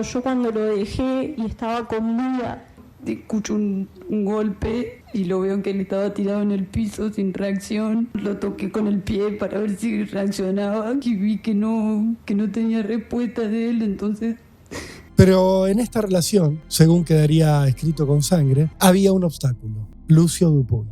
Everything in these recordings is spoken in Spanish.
Yo cuando lo dejé y estaba con vida, escucho un golpe y lo veo que él estaba tirado en el piso sin reacción. Lo toqué con el pie para ver si reaccionaba y vi que no tenía respuesta de él, entonces... Pero en esta relación, según quedaría escrito con sangre, había un obstáculo: Lucio Dupuy.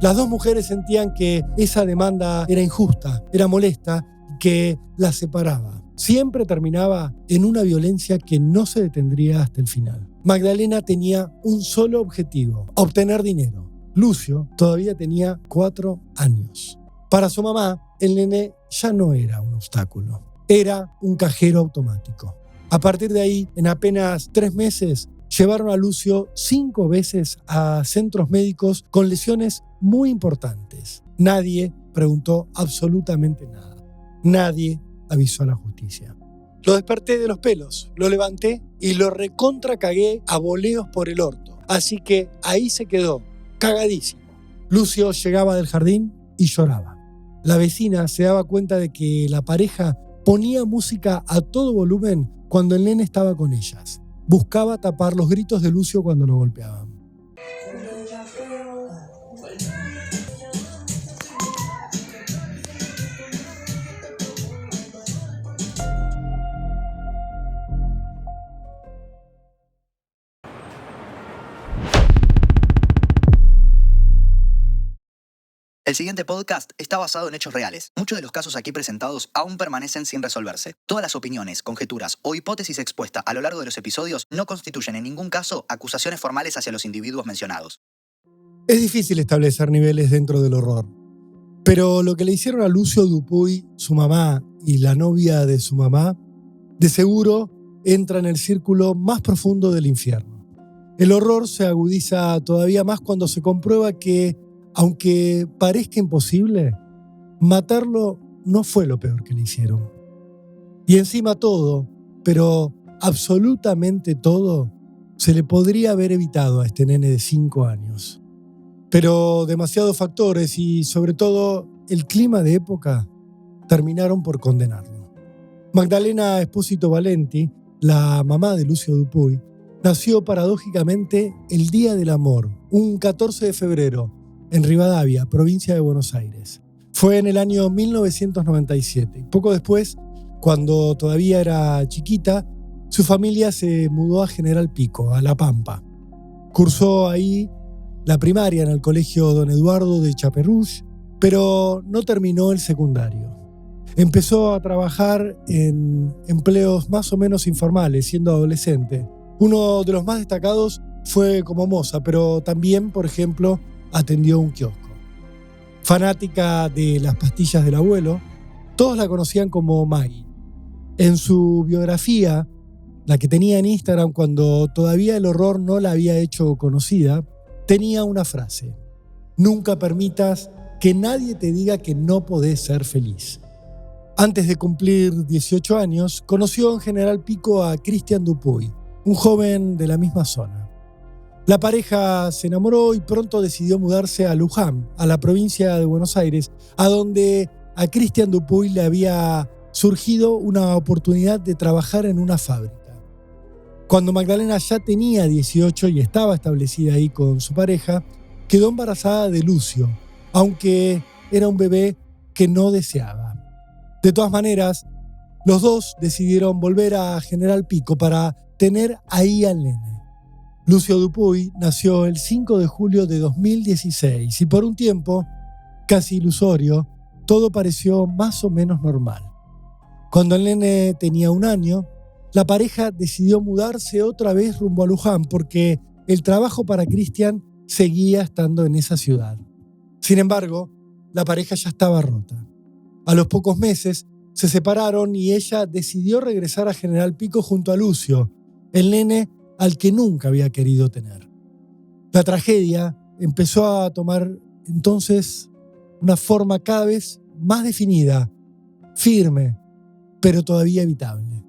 Las dos mujeres sentían que esa demanda era injusta, era molesta y que las separaba. Siempre terminaba en una violencia que no se detendría hasta el final. Magdalena tenía un solo objetivo: obtener dinero. Lucio todavía tenía 4 años. Para su mamá, el nene ya no era un obstáculo, era un cajero automático. A partir de ahí, en apenas 3 meses, llevaron a Lucio 5 veces a centros médicos con lesiones muy importantes. Nadie preguntó absolutamente nada. Nadie avisó a la justicia. Lo desperté de los pelos, lo levanté y lo recontra cagué a voleos por el orto. Así que ahí se quedó, cagadísimo. Lucio llegaba del jardín y lloraba. La vecina se daba cuenta de que la pareja ponía música a todo volumen cuando el nene estaba con ellas. Buscaba tapar los gritos de Lucio cuando lo golpeaban. El siguiente podcast está basado en hechos reales. Muchos de los casos aquí presentados aún permanecen sin resolverse. Todas las opiniones, conjeturas o hipótesis expuestas a lo largo de los episodios no constituyen en ningún caso acusaciones formales hacia los individuos mencionados. Es difícil establecer niveles dentro del horror, pero lo que le hicieron a Lucio Dupuy, su mamá y la novia de su mamá, de seguro entra en el círculo más profundo del infierno. El horror se agudiza todavía más cuando se comprueba que, aunque parezca imposible, matarlo no fue lo peor que le hicieron. Y encima todo, pero absolutamente todo, se le podría haber evitado a este nene de 5 años. Pero demasiados factores y, sobre todo, el clima de época terminaron por condenarlo. Magdalena Espósito Valenti, la mamá de Lucio Dupuy, nació paradójicamente el Día del Amor, un 14 de febrero, en Rivadavia, provincia de Buenos Aires. Fue en el año 1997. Poco después, cuando todavía era chiquita, su familia se mudó a General Pico, a La Pampa. Cursó ahí la primaria en el colegio Don Eduardo de Chaperruch, pero no terminó el secundario. Empezó a trabajar en empleos más o menos informales, siendo adolescente. Uno de los más destacados fue como moza, pero también, por ejemplo, atendió un kiosco. Fanática de las pastillas del abuelo, todos la conocían como Maggie. En su biografía, la que tenía en Instagram cuando todavía el horror no la había hecho conocida, tenía una frase: nunca permitas que nadie te diga que no podés ser feliz. Antes de cumplir 18 años, conoció en General Pico a Cristian Dupuy, un joven de la misma zona. La pareja se enamoró y pronto decidió mudarse a Luján, a la provincia de Buenos Aires, a donde a Cristian Dupuy le había surgido una oportunidad de trabajar en una fábrica. Cuando Magdalena ya tenía 18 y estaba establecida ahí con su pareja, quedó embarazada de Lucio, aunque era un bebé que no deseaba. De todas maneras, los dos decidieron volver a General Pico para tener ahí al nene. Lucio Dupuy nació el 5 de julio de 2016 y por un tiempo, casi ilusorio, todo pareció más o menos normal. Cuando el nene tenía 1 año, la pareja decidió mudarse otra vez rumbo a Luján porque el trabajo para Cristian seguía estando en esa ciudad. Sin embargo, la pareja ya estaba rota. A los pocos meses se separaron y ella decidió regresar a General Pico junto a Lucio, el nene al que nunca había querido tener. La tragedia empezó a tomar entonces una forma cada vez más definida, firme, pero todavía evitable.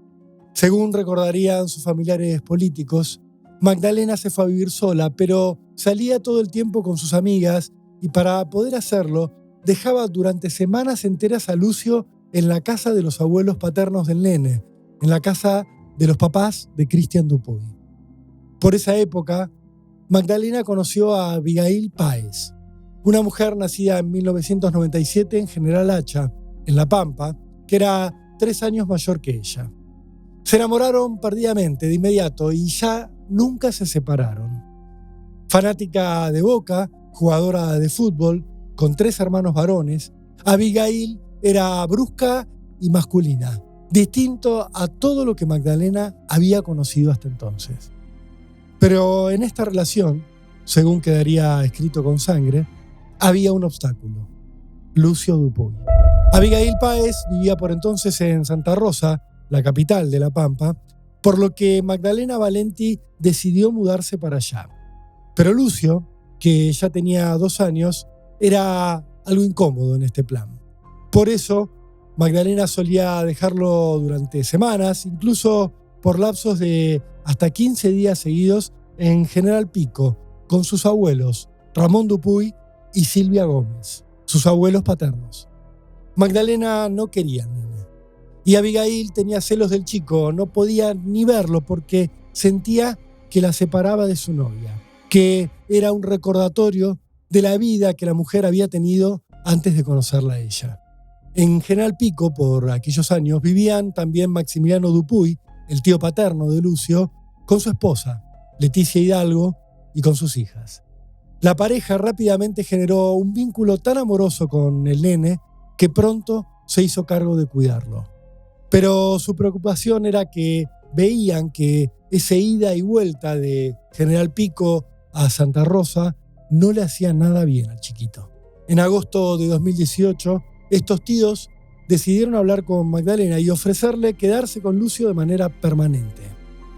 Según recordarían sus familiares políticos, Magdalena se fue a vivir sola, pero salía todo el tiempo con sus amigas y para poder hacerlo, dejaba durante semanas enteras a Lucio en la casa de los abuelos paternos del nene, en la casa de los papás de Christian Dupuy. Por esa época, Magdalena conoció a Abigail Páez, una mujer nacida en 1997 en General Hacha, en La Pampa, que era 3 años mayor que ella. Se enamoraron perdidamente de inmediato y ya nunca se separaron. Fanática de Boca, jugadora de fútbol, con 3 hermanos varones, Abigail era brusca y masculina, distinto a todo lo que Magdalena había conocido hasta entonces. Pero en esta relación, según quedaría escrito con sangre, había un obstáculo: Lucio Dupuy. Abigail Páez vivía por entonces en Santa Rosa, la capital de La Pampa, por lo que Magdalena Valenti decidió mudarse para allá. Pero Lucio, que ya tenía 2 años, era algo incómodo en este plan. Por eso, Magdalena solía dejarlo durante semanas, incluso por lapsos de hasta 15 días seguidos en General Pico, con sus abuelos, Ramón Dupuy y Silvia Gómez, sus abuelos paternos. Magdalena no quería al nene. Y Abigail tenía celos del chico, no podía ni verlo porque sentía que la separaba de su novia, que era un recordatorio de la vida que la mujer había tenido antes de conocerla a ella. En General Pico, por aquellos años, vivían también Maximiliano Dupuy, el tío paterno de Lucio, con su esposa, Leticia Hidalgo, y con sus hijas. La pareja rápidamente generó un vínculo tan amoroso con el nene que pronto se hizo cargo de cuidarlo. Pero su preocupación era que veían que ese ida y vuelta de General Pico a Santa Rosa no le hacía nada bien al chiquito. En agosto de 2018, estos tíos decidieron hablar con Magdalena y ofrecerle quedarse con Lucio de manera permanente.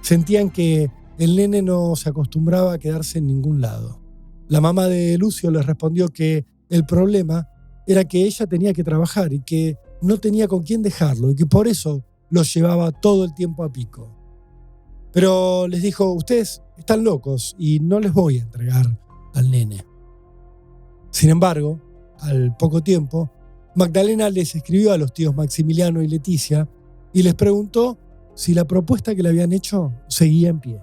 Sentían que el nene no se acostumbraba a quedarse en ningún lado. La mamá de Lucio les respondió que el problema era que ella tenía que trabajar y que no tenía con quién dejarlo y que por eso los llevaba todo el tiempo a Pico. Pero les dijo: ustedes están locos y no les voy a entregar al nene. Sin embargo, al poco tiempo, Magdalena les escribió a los tíos Maximiliano y Leticia y les preguntó si la propuesta que le habían hecho seguía en pie.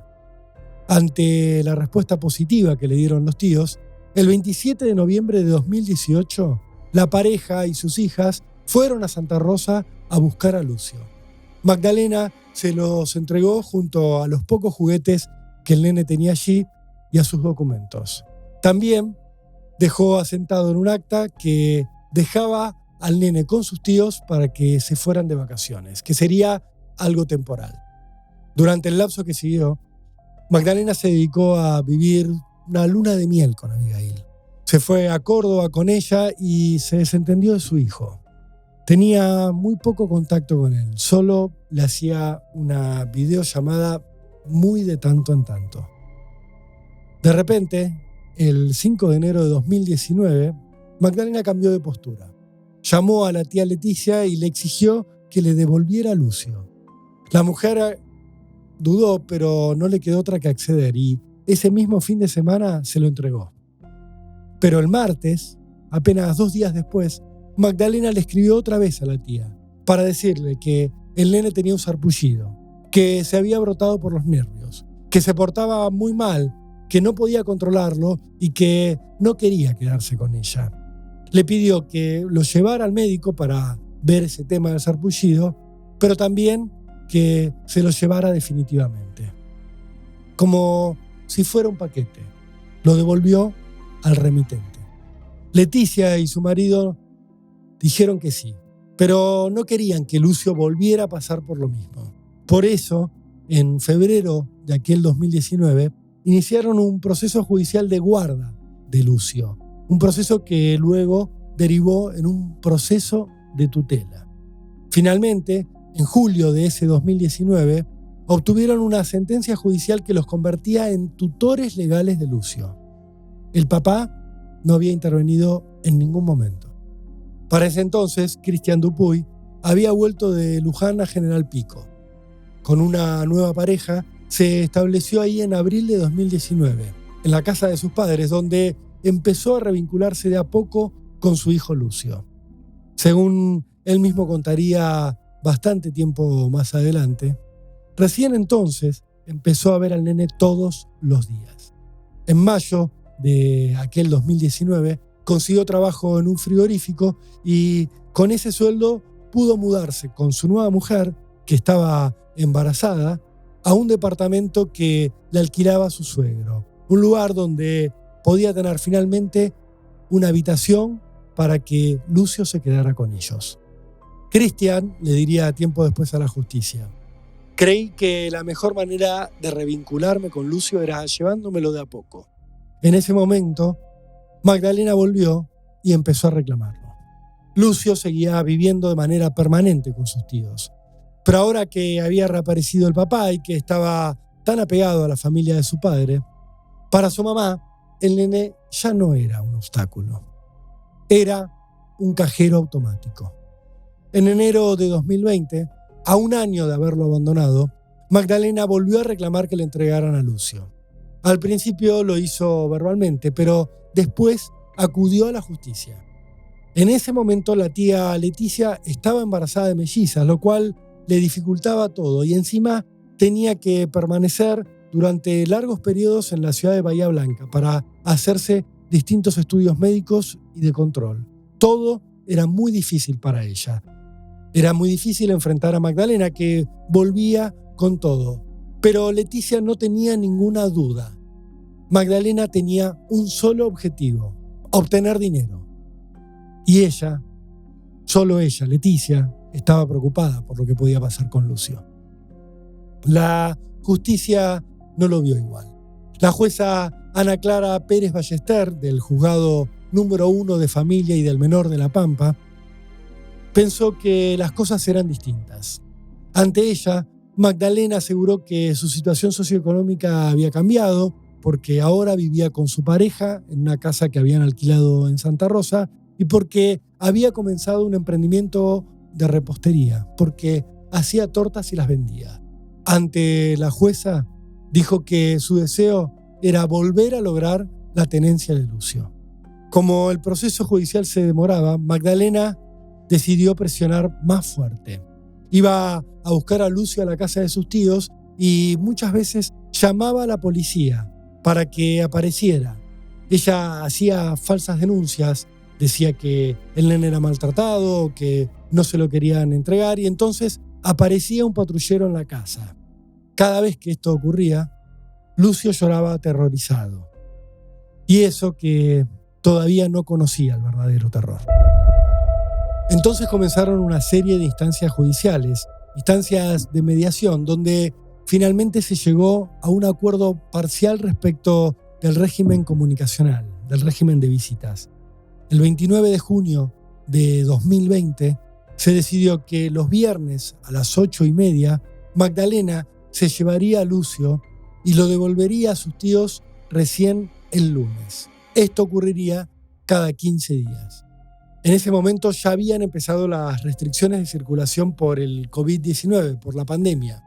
Ante la respuesta positiva que le dieron los tíos, el 27 de noviembre de 2018, la pareja y sus hijas fueron a Santa Rosa a buscar a Lucio. Magdalena se los entregó junto a los pocos juguetes que el nene tenía allí y a sus documentos. También dejó asentado en un acta que dejaba al nene con sus tíos para que se fueran de vacaciones, que sería algo temporal. Durante el lapso que siguió, Magdalena se dedicó a vivir una luna de miel con Abigail. Se fue a Córdoba con ella y se desentendió de su hijo. Tenía muy poco contacto con él, solo le hacía una videollamada muy de tanto en tanto. De repente, el 5 de enero de 2019, Magdalena cambió de postura. Llamó a la tía Leticia y le exigió que le devolviera a Lucio. La mujer dudó, pero no le quedó otra que acceder y ese mismo fin de semana se lo entregó. Pero el martes, apenas 2 días después, Magdalena le escribió otra vez a la tía para decirle que el nene tenía un sarpullido, que se había brotado por los nervios, que se portaba muy mal, que no podía controlarlo y que no quería quedarse con ella. Le pidió que lo llevara al médico para ver ese tema del sarpullido, pero también que se lo llevara definitivamente. Como si fuera un paquete, lo devolvió al remitente. Leticia y su marido dijeron que sí, pero no querían que Lucio volviera a pasar por lo mismo. Por eso, en febrero de aquel 2019, iniciaron un proceso judicial de guarda de Lucio, un proceso que luego derivó en un proceso de tutela. Finalmente, en julio de ese 2019, obtuvieron una sentencia judicial que los convertía en tutores legales de Lucio. El papá no había intervenido en ningún momento. Para ese entonces, Christian Dupuy había vuelto de Luján a General Pico. Con una nueva pareja, se estableció ahí en abril de 2019, en la casa de sus padres, donde empezó a revincularse de a poco con su hijo Lucio. Según él mismo contaría bastante tiempo más adelante, Recién entonces empezó a ver al nene todos los días. En mayo de aquel 2019 consiguió trabajo en un frigorífico y con ese sueldo pudo mudarse con su nueva mujer, que estaba embarazada, a un departamento que le alquilaba su suegro. Un lugar donde podía tener finalmente una habitación para que Lucio se quedara con ellos. Cristian le diría tiempo después a la justicia: creí que la mejor manera de revincularme con Lucio era llevándomelo de a poco. En ese momento, Magdalena volvió y empezó a reclamarlo. Lucio seguía viviendo de manera permanente con sus tíos. Pero ahora que había reaparecido el papá y que estaba tan apegado a la familia de su padre, para su mamá, el nene ya no era un obstáculo. Era un cajero automático. En enero de 2020, a un año de haberlo abandonado, Magdalena volvió a reclamar que le entregaran a Lucio. Al principio lo hizo verbalmente, pero después acudió a la justicia. En ese momento la tía Leticia estaba embarazada de mellizas, lo cual le dificultaba todo y encima tenía que permanecer durante largos periodos en la ciudad de Bahía Blanca para hacerse distintos estudios médicos y de control. Todo era muy difícil para ella. Era muy difícil enfrentar a Magdalena, que volvía con todo. Pero Leticia no tenía ninguna duda. Magdalena tenía un solo objetivo: obtener dinero. Y ella, solo ella, Leticia, estaba preocupada por lo que podía pasar con Lucio. La justicia no lo vio igual. La jueza Ana Clara Pérez Ballester, del juzgado número 1 de familia y del menor de La Pampa, pensó que las cosas eran distintas. Ante ella, Magdalena aseguró que su situación socioeconómica había cambiado porque ahora vivía con su pareja en una casa que habían alquilado en Santa Rosa y porque había comenzado un emprendimiento de repostería, porque hacía tortas y las vendía. Ante la jueza, dijo que su deseo era volver a lograr la tenencia de Lucio. Como el proceso judicial se demoraba, Magdalena decidió presionar más fuerte. Iba a buscar a Lucio a la casa de sus tíos y muchas veces llamaba a la policía para que apareciera. Ella hacía falsas denuncias, decía que el nene era maltratado, que no se lo querían entregar y entonces aparecía un patrullero en la casa. Cada vez que esto ocurría, Lucio lloraba aterrorizado. Y eso que todavía no conocía el verdadero terror. Entonces comenzaron una serie de instancias judiciales, instancias de mediación, donde finalmente se llegó a un acuerdo parcial respecto del régimen comunicacional, del régimen de visitas. El 29 de junio de 2020 se decidió que los viernes a las 8:30 Magdalena se llevaría a Lucio y lo devolvería a sus tíos recién el lunes. Esto ocurriría cada 15 días. En ese momento ya habían empezado las restricciones de circulación por el COVID-19, por la pandemia.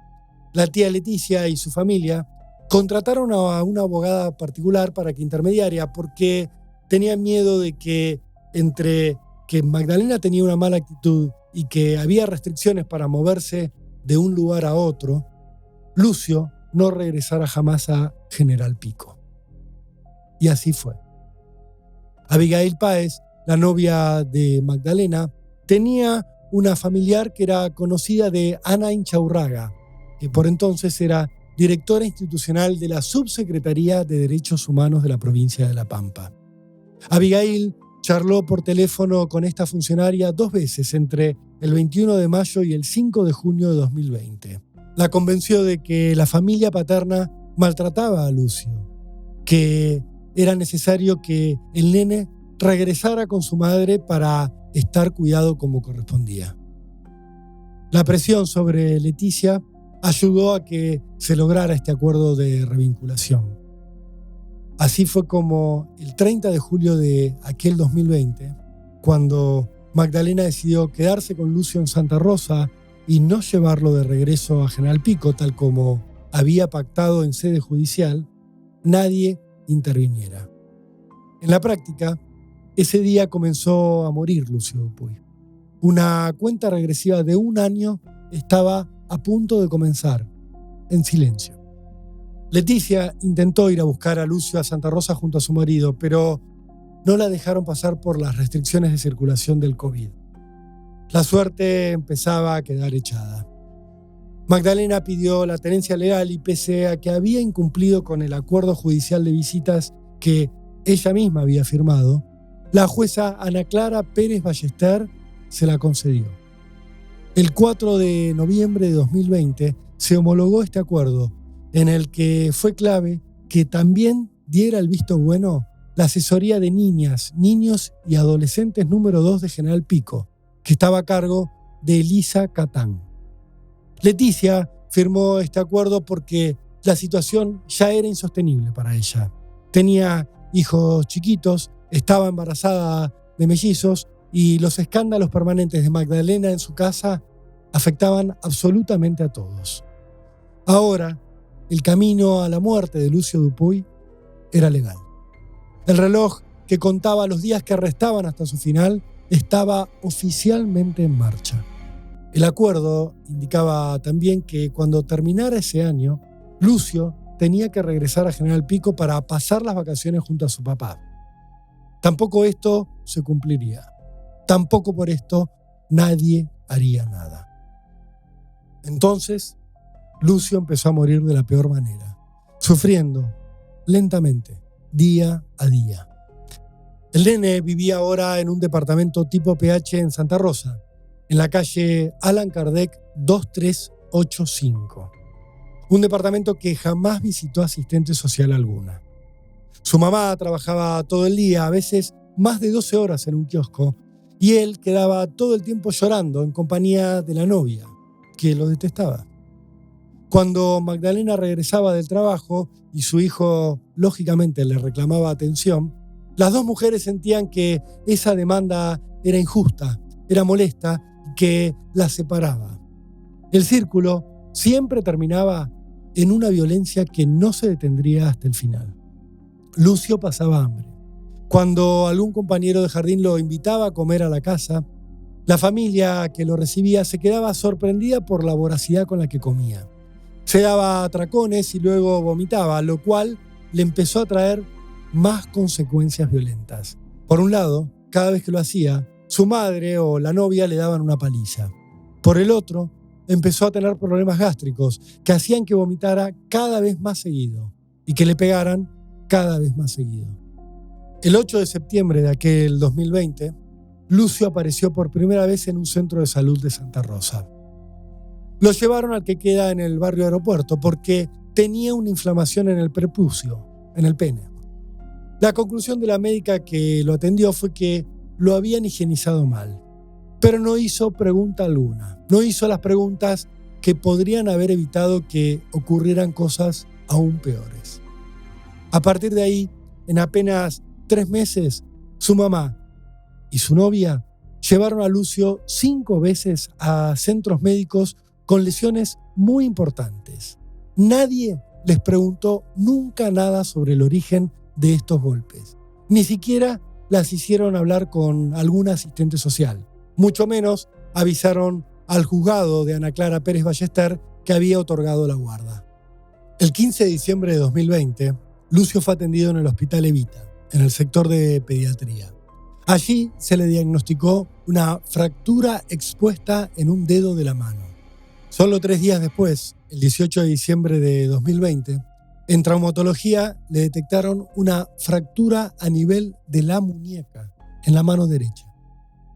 La tía Leticia y su familia contrataron a una abogada particular para que intermediara porque tenían miedo de que entre que Magdalena tenía una mala actitud y que había restricciones para moverse de un lugar a otro, Lucio no regresara jamás a General Pico. Y así fue. Abigail Páez, la novia de Magdalena, tenía una familiar que era conocida de Ana Inchaurraga, que por entonces era directora institucional de la Subsecretaría de Derechos Humanos de la provincia de La Pampa. Abigail charló por teléfono con esta funcionaria 2 veces entre el 21 de mayo y el 5 de junio de 2020. La convenció de que la familia paterna maltrataba a Lucio, que era necesario que el nene regresara con su madre para estar cuidado como correspondía. La presión sobre Leticia ayudó a que se lograra este acuerdo de revinculación. Así fue como el 30 de julio de aquel 2020, cuando Magdalena decidió quedarse con Lucio en Santa Rosa y no llevarlo de regreso a General Pico, tal como había pactado en sede judicial, nadie interviniera. En la práctica, ese día comenzó a morir Lucio Dupuy. Una cuenta regresiva de 1 año estaba a punto de comenzar en silencio. Leticia intentó ir a buscar a Lucio a Santa Rosa junto a su marido, pero no la dejaron pasar por las restricciones de circulación del COVID. La suerte empezaba a quedar echada. Magdalena pidió la tenencia legal y pese a que había incumplido con el acuerdo judicial de visitas que ella misma había firmado, la jueza Ana Clara Pérez Ballester se la concedió. El 4 de noviembre de 2020 se homologó este acuerdo, en el que fue clave que también diera el visto bueno la asesoría de niñas, niños y adolescentes número 2 de General Pico, que estaba a cargo de Elisa Catán. Leticia firmó este acuerdo porque la situación ya era insostenible para ella. Tenía hijos chiquitos, estaba embarazada de mellizos y los escándalos permanentes de Magdalena en su casa afectaban absolutamente a todos. Ahora, el camino a la muerte de Lucio Dupuy era legal. El reloj que contaba los días que restaban hasta su final estaba oficialmente en marcha. El acuerdo indicaba también que cuando terminara ese año, Lucio tenía que regresar a General Pico para pasar las vacaciones junto a su papá. Tampoco esto se cumpliría. Tampoco por esto nadie haría nada. Entonces, Lucio empezó a morir de la peor manera, sufriendo lentamente, día a día. El nene vivía ahora en un departamento tipo PH en Santa Rosa, en la calle Allan Kardec 2385. Un departamento que jamás visitó asistente social alguna. Su mamá trabajaba todo el día, a veces más de 12 horas en un kiosco, y él quedaba todo el tiempo llorando en compañía de la novia, que lo detestaba. Cuando Magdalena regresaba del trabajo y su hijo, lógicamente, le reclamaba atención, las dos mujeres sentían que esa demanda era injusta, era molesta y que las separaba. El círculo siempre terminaba en una violencia que no se detendría hasta el final. Lucio pasaba hambre. Cuando algún compañero de jardín lo invitaba a comer a la casa, la familia que lo recibía se quedaba sorprendida por la voracidad con la que comía. Se daba atracones y luego vomitaba, lo cual le empezó a traer más consecuencias violentas. Por un lado, cada vez que lo hacía, su madre o la novia le daban una paliza. Por el otro, empezó a tener problemas gástricos que hacían que vomitara cada vez más seguido y que le pegaran cada vez más seguido. El 8 de septiembre de aquel 2020, Lucio apareció por primera vez en un centro de salud de Santa Rosa. Lo llevaron al que queda en el barrio Aeropuerto porque tenía una inflamación en el prepucio, en el pene. La conclusión de la médica que lo atendió fue que lo habían higienizado mal, pero no hizo pregunta alguna. No hizo las preguntas que podrían haber evitado que ocurrieran cosas aún peores. A partir de ahí, en apenas 3 meses, su mamá y su novia llevaron a Lucio 5 veces a centros médicos con lesiones muy importantes. Nadie les preguntó nunca nada sobre el origen de estos golpes. Ni siquiera las hicieron hablar con algún asistente social. Mucho menos avisaron al juzgado de Ana Clara Pérez Ballester que había otorgado la guarda. El 15 de diciembre de 2020, Lucio fue atendido en el Hospital Evita, en el sector de pediatría. Allí se le diagnosticó una fractura expuesta en un dedo de la mano. Solo 3 días después, el 18 de diciembre de 2020, en traumatología le detectaron una fractura a nivel de la muñeca, en la mano derecha.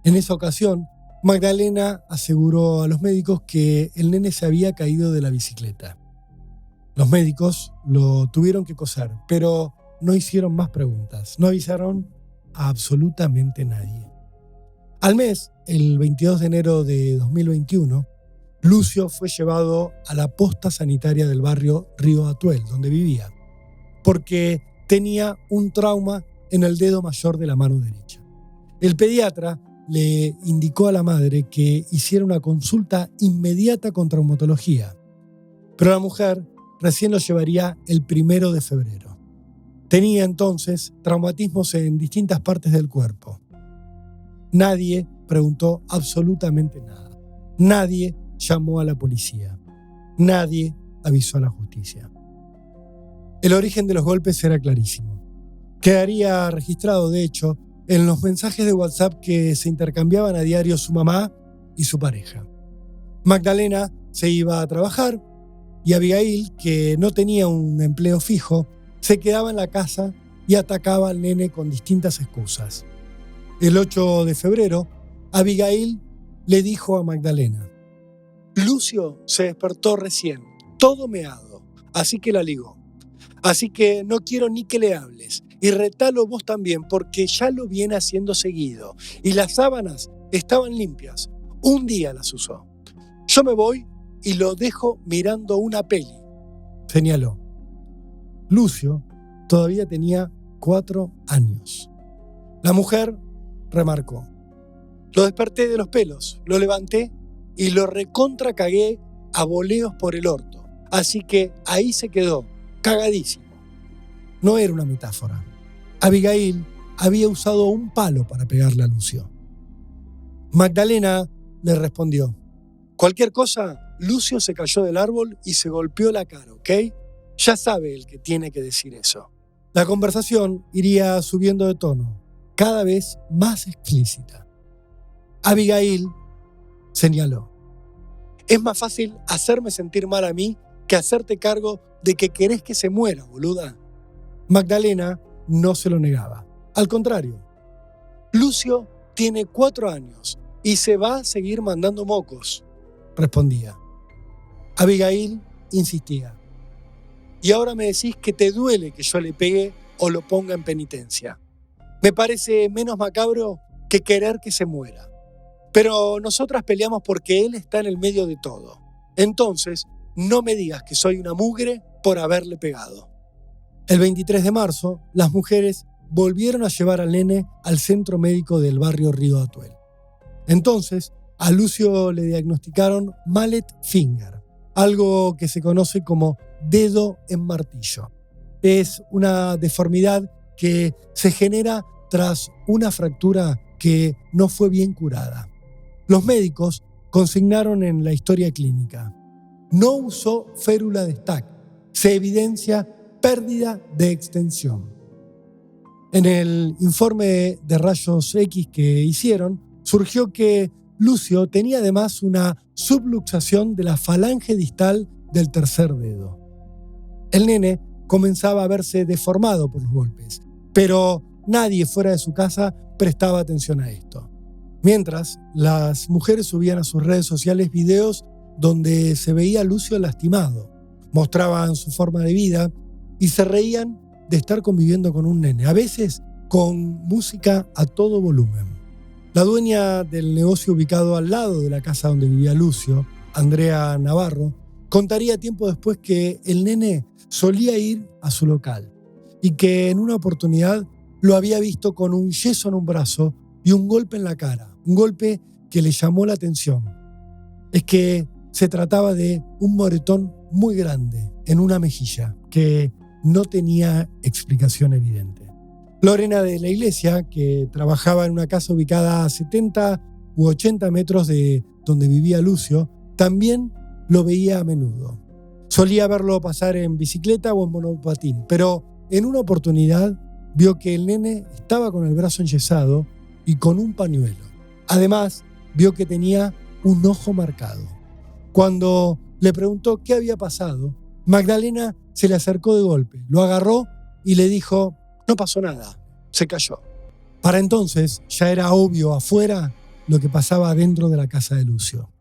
En esa ocasión, Magdalena aseguró a los médicos que el nene se había caído de la bicicleta. Los médicos lo tuvieron que coser, pero no hicieron más preguntas, no avisaron a absolutamente nadie. Al mes, el 22 de enero de 2021, Lucio fue llevado a la posta sanitaria del barrio Río Atuel, donde vivía, porque tenía un trauma en el dedo mayor de la mano derecha. El pediatra le indicó a la madre que hiciera una consulta inmediata con traumatología, pero la mujer recién lo llevaría el 1 de febrero. Tenía entonces traumatismos en distintas partes del cuerpo. Nadie preguntó absolutamente nada. Nadie llamó a la policía. Nadie avisó a la justicia. El origen de los golpes era clarísimo. Quedaría registrado, de hecho, en los mensajes de WhatsApp que se intercambiaban a diario su mamá y su pareja. Magdalena se iba a trabajar y Abigail, que no tenía un empleo fijo, se quedaba en la casa y atacaba al nene con distintas excusas. El 8 de febrero, Abigail le dijo a Magdalena: Lucio se despertó recién, todo meado, así que la ligó. Así que no quiero ni que le hables, y retalo vos también, porque ya lo viene haciendo seguido, y las sábanas estaban limpias, un día las usó. Yo me voy y lo dejo mirando una peli, señaló. Lucio todavía tenía 4 años. La mujer remarcó: lo desperté de los pelos, lo levanté y lo recontra cagué a voleos por el orto. Así que ahí se quedó, cagadísimo. No era una metáfora. Abigail había usado un palo para pegarle a Lucio. Magdalena le respondió: cualquier cosa, Lucio se cayó del árbol y se golpeó la cara, ¿ok? Ya sabe el que tiene que decir eso. La conversación iría subiendo de tono, cada vez más explícita. Abigail señaló: es más fácil hacerme sentir mal a mí que hacerte cargo de que querés que se muera, boluda. Magdalena no se lo negaba. Al contrario, Lucio tiene 4 años y se va a seguir mandando mocos, respondía. Abigail insistía: y ahora me decís que te duele que yo le pegue o lo ponga en penitencia. Me parece menos macabro que querer que se muera. Pero nosotras peleamos porque él está en el medio de todo. Entonces, no me digas que soy una mugre por haberle pegado. El 23 de marzo, las mujeres volvieron a llevar al nene al centro médico del barrio Río Atuel. Entonces, a Lucio le diagnosticaron mallet finger, algo que se conoce como dedo en martillo. Es una deformidad que se genera tras una fractura que no fue bien curada. Los médicos consignaron en la historia clínica: no usó férula de Stack, se evidencia pérdida de extensión. En el informe de rayos X que hicieron, surgió que Lucio tenía además una subluxación de la falange distal del tercer dedo. El nene comenzaba a verse deformado por los golpes, pero nadie fuera de su casa prestaba atención a esto. Mientras, las mujeres subían a sus redes sociales videos donde se veía a Lucio lastimado, mostraban su forma de vida y se reían de estar conviviendo con un nene, a veces con música a todo volumen. La dueña del negocio ubicado al lado de la casa donde vivía Lucio, Andrea Navarro, contaría tiempo después que el nene solía ir a su local y que en una oportunidad lo había visto con un yeso en un brazo y un golpe en la cara, un golpe que le llamó la atención. Es que se trataba de un moretón muy grande en una mejilla que no tenía explicación evidente. Lorena de la Iglesia, que trabajaba en una casa ubicada a 70 u 80 metros de donde vivía Lucio, también lo veía a menudo. Solía verlo pasar en bicicleta o en monopatín, pero en una oportunidad vio que el nene estaba con el brazo enyesado y con un pañuelo. Además, vio que tenía un ojo marcado. Cuando le preguntó qué había pasado, Magdalena se le acercó de golpe, lo agarró y le dijo: no pasó nada, se cayó. Para entonces ya era obvio afuera lo que pasaba dentro de la casa de Lucio.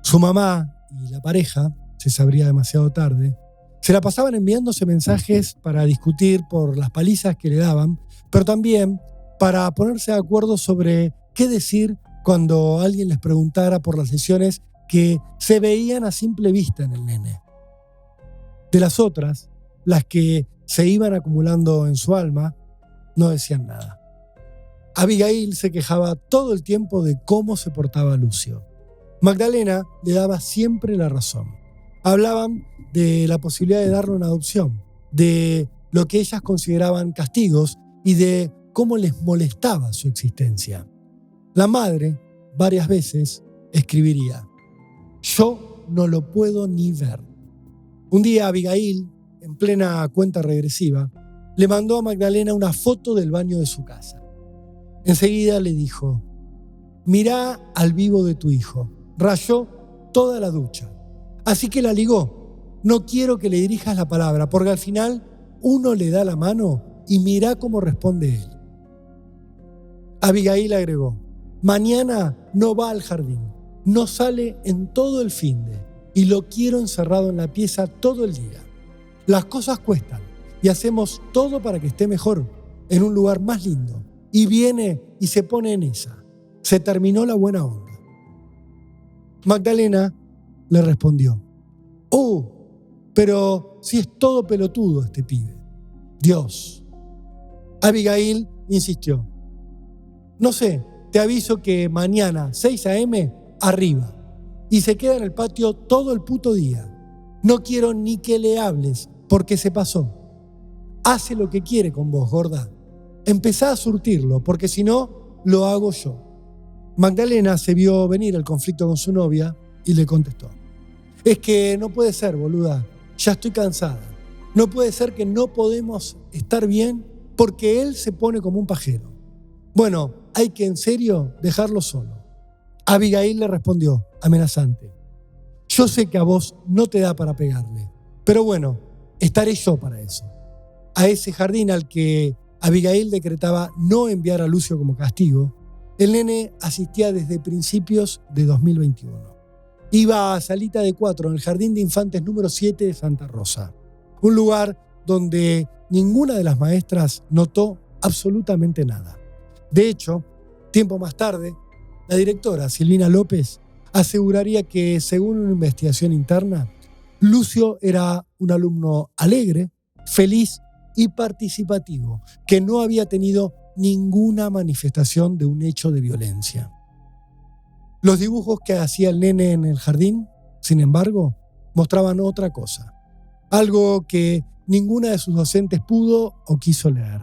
Su mamá y la pareja, se sabría demasiado tarde, se la pasaban enviándose mensajes para discutir por las palizas que le daban, pero también para ponerse de acuerdo sobre qué decir cuando alguien les preguntara por las lesiones que se veían a simple vista en el nene. De las otras, las que se iban acumulando en su alma, no decían nada. Abigail se quejaba todo el tiempo de cómo se portaba Lucio. Magdalena le daba siempre la razón. Hablaban de la posibilidad de darle una adopción, de lo que ellas consideraban castigos y de cómo les molestaba su existencia. La madre, varias veces, escribiría: yo no lo puedo ni ver. Un día Abigail, en plena cuenta regresiva, le mandó a Magdalena una foto del baño de su casa. Enseguida le dijo: mirá al vivo de tu hijo, rayó toda la ducha. Así que la ligó. No quiero que le dirijas la palabra, porque al final uno le da la mano y mirá cómo responde él. Abigail agregó: mañana no va al jardín, no sale en todo el finde y lo quiero encerrado en la pieza todo el día. Las cosas cuestan y hacemos todo para que esté mejor, en un lugar más lindo. Y viene y se pone en esa. Se terminó la buena onda. Magdalena le respondió: pero si es todo pelotudo este pibe. Dios. Abigail insistió: no sé, te aviso que mañana 6 a.m. arriba. Y se queda en el patio todo el puto día. No quiero ni que le hables porque se pasó. Hace lo que quiere con vos, gorda. Empezá a surtirlo, porque si no, lo hago yo. Magdalena se vio venir el conflicto con su novia y le contestó: es que no puede ser, boluda. Ya estoy cansada. No puede ser que no podemos estar bien porque él se pone como un pajero. Bueno, hay que en serio dejarlo solo. Abigail le respondió, amenazante: yo sé que a vos no te da para pegarle, pero bueno, estaré yo para eso. A ese jardín al que Abigail decretaba no enviar a Lucio como castigo, el nene asistía desde principios de 2021. Iba a Salita de 4 en el Jardín de Infantes número 7 de Santa Rosa, un lugar donde ninguna de las maestras notó absolutamente nada. De hecho, tiempo más tarde, la directora Silvina López aseguraría que, según una investigación interna, Lucio era un alumno alegre, feliz y participativo, que no había tenido ninguna manifestación de un hecho de violencia. Los dibujos que hacía el nene en el jardín, sin embargo, mostraban otra cosa, algo que ninguna de sus docentes pudo o quiso leer.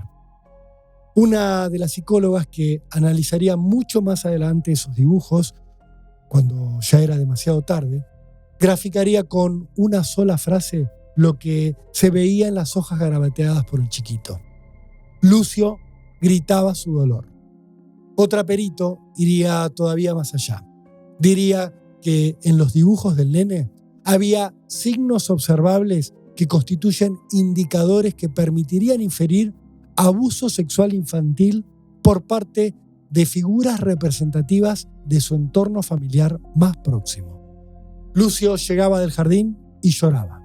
Una de las psicólogas que analizaría mucho más adelante esos dibujos, cuando ya era demasiado tarde, graficaría con una sola frase lo que se veía en las hojas garabateadas por el chiquito. Lucio gritaba su dolor. Otra perito iría todavía más allá. Diría que en los dibujos del nene había signos observables que constituyen indicadores que permitirían inferir abuso sexual infantil por parte de figuras representativas de su entorno familiar más próximo. Lucio llegaba del jardín y lloraba.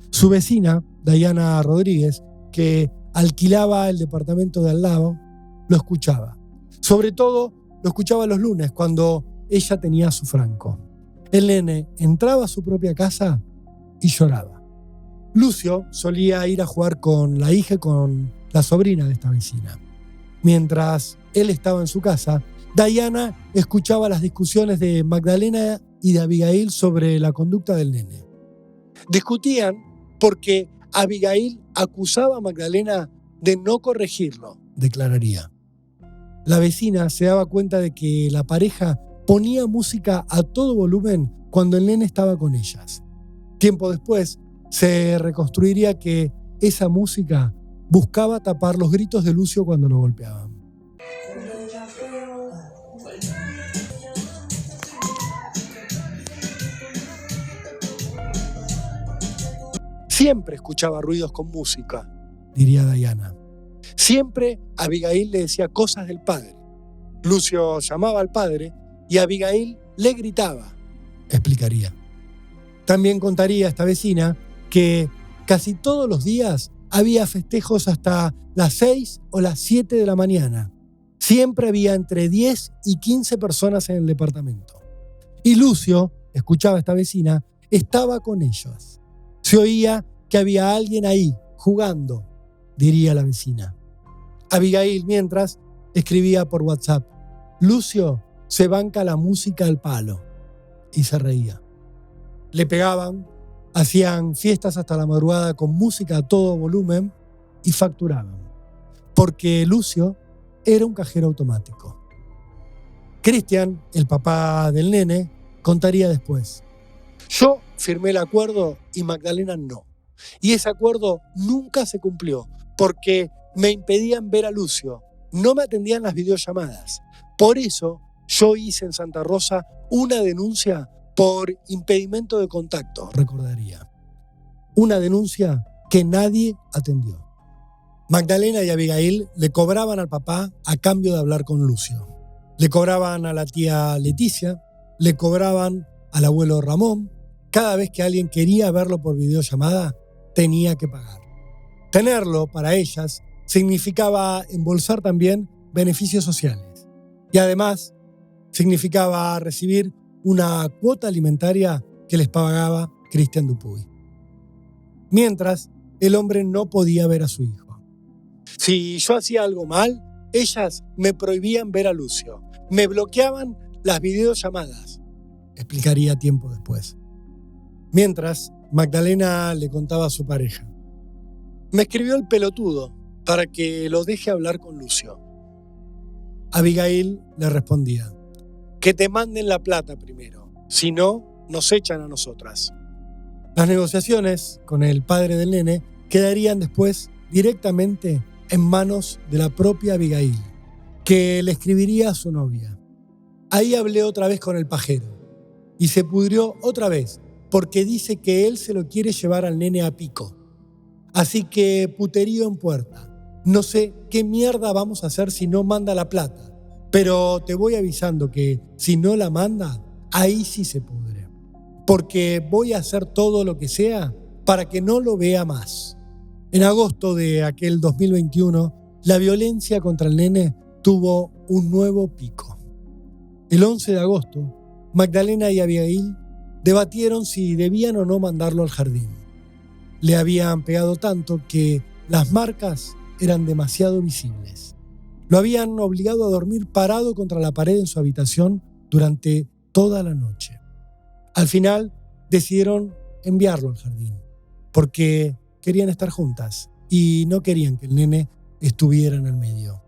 Su vecina, Dayana Rodríguez, que alquilaba el departamento de al lado, lo escuchaba. Sobre todo, lo escuchaba los lunes, cuando ella tenía su franco. El nene entraba a su propia casa y lloraba. Lucio solía ir a jugar con la hija y con la sobrina de esta vecina. Mientras él estaba en su casa, Dayana escuchaba las discusiones de Magdalena y de Abigail sobre la conducta del nene. Discutían porque Abigail acusaba a Magdalena de no corregirlo, declararía. La vecina se daba cuenta de que la pareja ponía música a todo volumen cuando el nene estaba con ellas. Tiempo después, se reconstruiría que esa música buscaba tapar los gritos de Lucio cuando lo golpeaban. Siempre escuchaba ruidos con música, diría Dayana. Siempre Abigail le decía cosas del padre. Lucio llamaba al padre y Abigail le gritaba, explicaría. También contaría esta vecina que casi todos los días había festejos hasta las 6 o las 7 de la mañana. Siempre había entre 10 y 15 personas en el departamento. Y Lucio, escuchaba esta vecina, estaba con ellos. Se oía que había alguien ahí, jugando, diría la vecina. Abigail, mientras, escribía por WhatsApp: Lucio se banca la música al palo. Y se reía. Le pegaban, hacían fiestas hasta la madrugada con música a todo volumen y facturaban. Porque Lucio era un cajero automático. Cristian, el papá del nene, contaría después: yo firmé el acuerdo y Magdalena no. Y ese acuerdo nunca se cumplió porque me impedían ver a Lucio, no me atendían las videollamadas. Por eso yo hice en Santa Rosa una denuncia por impedimento de contacto, recordaría. Una denuncia que nadie atendió. Magdalena y Abigail le cobraban al papá a cambio de hablar con Lucio. Le cobraban a la tía Leticia, le cobraban al abuelo Ramón. Cada vez que alguien quería verlo por videollamada, tenía que pagar. Tenerlo, para ellas, significaba embolsar también beneficios sociales. Y además, significaba recibir una cuota alimentaria que les pagaba Cristian Dupuy. Mientras, el hombre no podía ver a su hijo. Si yo hacía algo mal, ellas me prohibían ver a Lucio. Me bloqueaban las videollamadas, explicaría tiempo después. Mientras, Magdalena le contaba a su pareja. Me escribió el pelotudo para que lo deje hablar con Lucio. Abigail le respondía, que te manden la plata primero, si no, nos echan a nosotras. Las negociaciones con el padre del nene quedarían después directamente en manos de la propia Abigail, que le escribiría a su novia. Ahí hablé otra vez con el pajero y se pudrió otra vez porque dice que él se lo quiere llevar al nene a pico. Así que puterío en puerta. No sé qué mierda vamos a hacer si no manda la plata, pero te voy avisando que si no la manda, ahí sí se pudre. Porque voy a hacer todo lo que sea para que no lo vea más. En agosto de aquel 2021, la violencia contra el nene tuvo un nuevo pico. El 11 de agosto, Magdalena y Abigail debatieron si debían o no mandarlo al jardín. Le habían pegado tanto que las marcas eran demasiado visibles. Lo habían obligado a dormir parado contra la pared en su habitación durante toda la noche. Al final decidieron enviarlo al jardín porque querían estar juntas y no querían que el nene estuviera en el medio.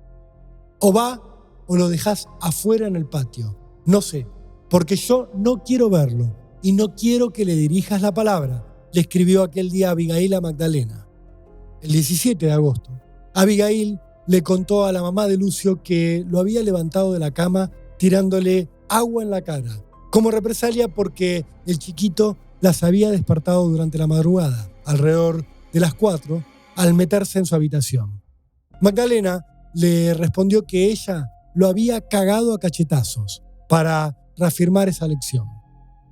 O va o lo dejás afuera en el patio. No sé, porque yo no quiero verlo y no quiero que le dirijas la palabra, le escribió aquel día Abigail a Magdalena. El 17 de agosto, Abigail le contó a la mamá de Lucio que lo había levantado de la cama tirándole agua en la cara, como represalia porque el chiquito las había despertado durante la madrugada, alrededor de las 4, al meterse en su habitación. Magdalena le respondió que ella lo había cagado a cachetazos para reafirmar esa lección.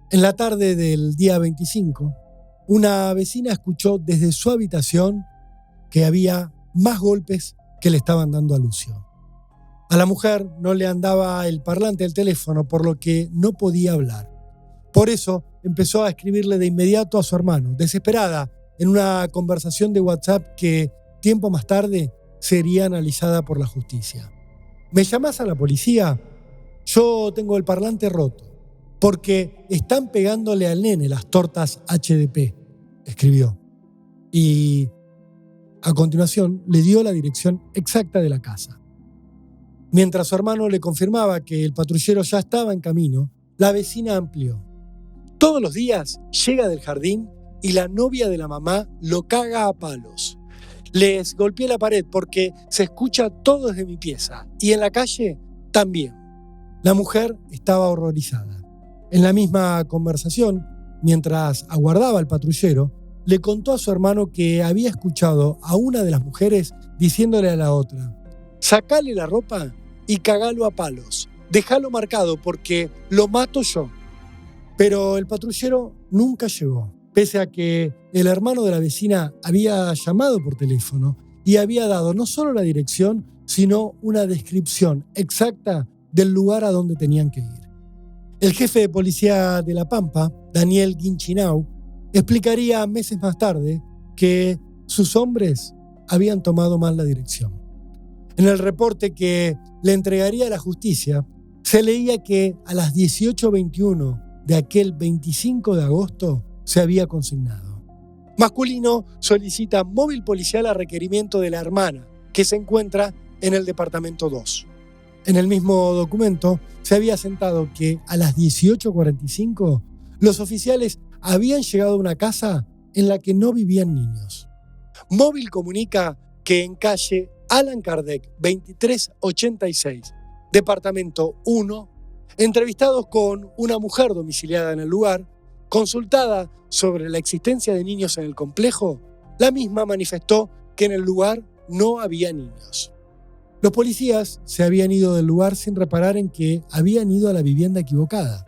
En la tarde del día 25, una vecina escuchó desde su habitación que había más golpes que le estaban dando a Lucio. A la mujer no le andaba el parlante del teléfono, por lo que no podía hablar. Por eso empezó a escribirle de inmediato a su hermano, desesperada, en una conversación de WhatsApp que tiempo más tarde sería analizada por la justicia. ¿Me llamás a la policía? Yo tengo el parlante roto, porque están pegándole al nene las tortas HDP, escribió. Y a continuación le dio la dirección exacta de la casa. Mientras su hermano le confirmaba que el patrullero ya estaba en camino, la vecina amplió. Todos los días llega del jardín y la novia de la mamá lo caga a palos. Les golpeé la pared porque se escucha todo desde mi pieza y en la calle también. La mujer estaba horrorizada. En la misma conversación, mientras aguardaba al patrullero, le contó a su hermano que había escuchado a una de las mujeres diciéndole a la otra: «Sacale la ropa y cagalo a palos. Déjalo marcado porque lo mato yo». Pero el patrullero nunca llegó, pese a que el hermano de la vecina había llamado por teléfono y había dado no solo la dirección, sino una descripción exacta del lugar a donde tenían que ir. El jefe de policía de La Pampa, Daniel Guinchinau, explicaría meses más tarde que sus hombres habían tomado mal la dirección. En el reporte que le entregaría a la justicia, se leía que a las 18:21 de aquel 25 de agosto se había consignado. Masculino solicita móvil policial a requerimiento de la hermana, que se encuentra en el departamento 2. En el mismo documento se había asentado que a las 18:45 los oficiales habían llegado a una casa en la que no vivían niños. Móvil comunica que en calle Allan Kardec 2386, departamento 1, entrevistados con una mujer domiciliada en el lugar, consultada sobre la existencia de niños en el complejo, la misma manifestó que en el lugar no había niños. Los policías se habían ido del lugar sin reparar en que habían ido a la vivienda equivocada.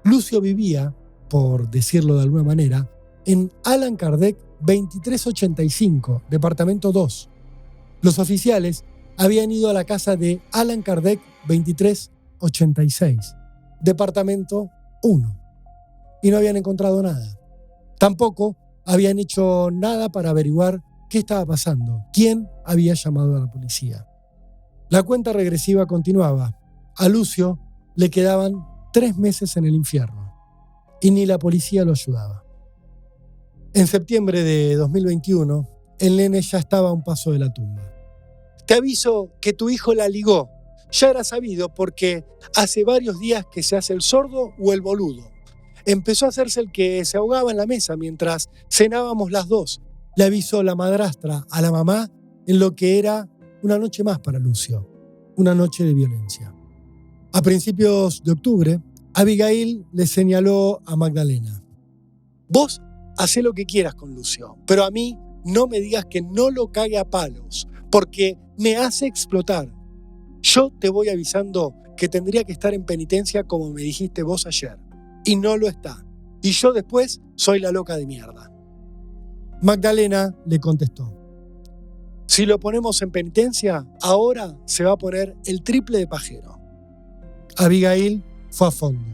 Lucio vivía, por decirlo de alguna manera, en Allan Kardec 2385, departamento 2. Los oficiales habían ido a la casa de Allan Kardec 2386, departamento 1, y no habían encontrado nada. Tampoco habían hecho nada para averiguar qué estaba pasando, quién había llamado a la policía. La cuenta regresiva continuaba. A Lucio le quedaban 3 meses en el infierno y ni la policía lo ayudaba. En septiembre de 2021, el nene ya estaba a un paso de la tumba. Te aviso que tu hijo la ligó. Ya era sabido porque hace varios días que se hace el sordo o el boludo. Empezó a hacerse el que se ahogaba en la mesa mientras cenábamos las dos. Le avisó la madrastra a la mamá en lo que era una noche más para Lucio, una noche de violencia. A principios de octubre, Abigail le señaló a Magdalena: vos hacé lo que quieras con Lucio, pero a mí no me digas que no lo cague a palos, porque me hace explotar. Yo te voy avisando que tendría que estar en penitencia como me dijiste vos ayer, y no lo está. Y yo después soy la loca de mierda. Magdalena le contestó: si lo ponemos en penitencia, ahora se va a poner el triple de pajero. Abigail fue a fondo.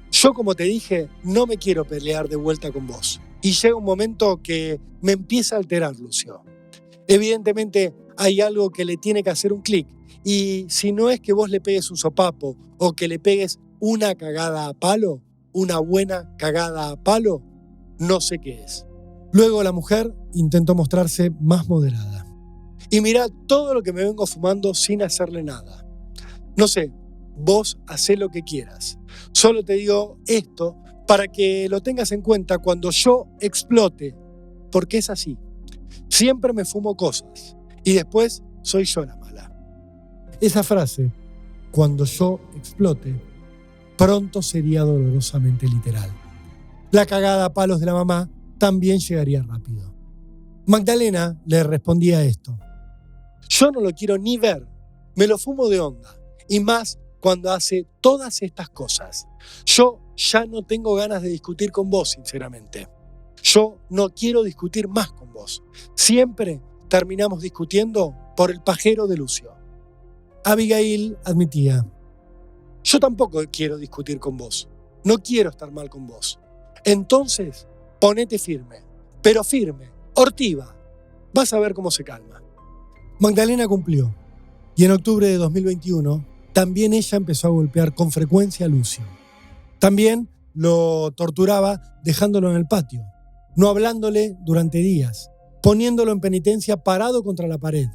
Yo, como te dije, no me quiero pelear de vuelta con vos. Y llega un momento que me empieza a alterar, Lucio. Evidentemente hay algo que le tiene que hacer un clic. Y si no es que vos le pegues un sopapo o que le pegues una cagada a palo, una buena cagada a palo, no sé qué es. Luego la mujer intentó mostrarse más moderada. Y mirá todo lo que me vengo fumando sin hacerle nada. No sé, vos hacé lo que quieras. Solo te digo esto para que lo tengas en cuenta cuando yo explote, porque es así. Siempre me fumo cosas y después soy yo la mala. Esa frase, cuando yo explote, pronto sería dolorosamente literal. La cagada a palos de la mamá también llegaría rápido. Magdalena le respondía esto: yo no lo quiero ni ver, me lo fumo de onda, y más cuando hace todas estas cosas. Yo ya no tengo ganas de discutir con vos, sinceramente. Yo no quiero discutir más con vos. Siempre terminamos discutiendo por el pajero de Lucio. Abigail admitía: yo tampoco quiero discutir con vos. No quiero estar mal con vos. Entonces, ponete firme, pero firme, hortiva. Vas a ver cómo se calma. Magdalena cumplió. Y en octubre de 2021, también ella empezó a golpear con frecuencia a Lucio. También lo torturaba dejándolo en el patio, no hablándole durante días, poniéndolo en penitencia parado contra la pared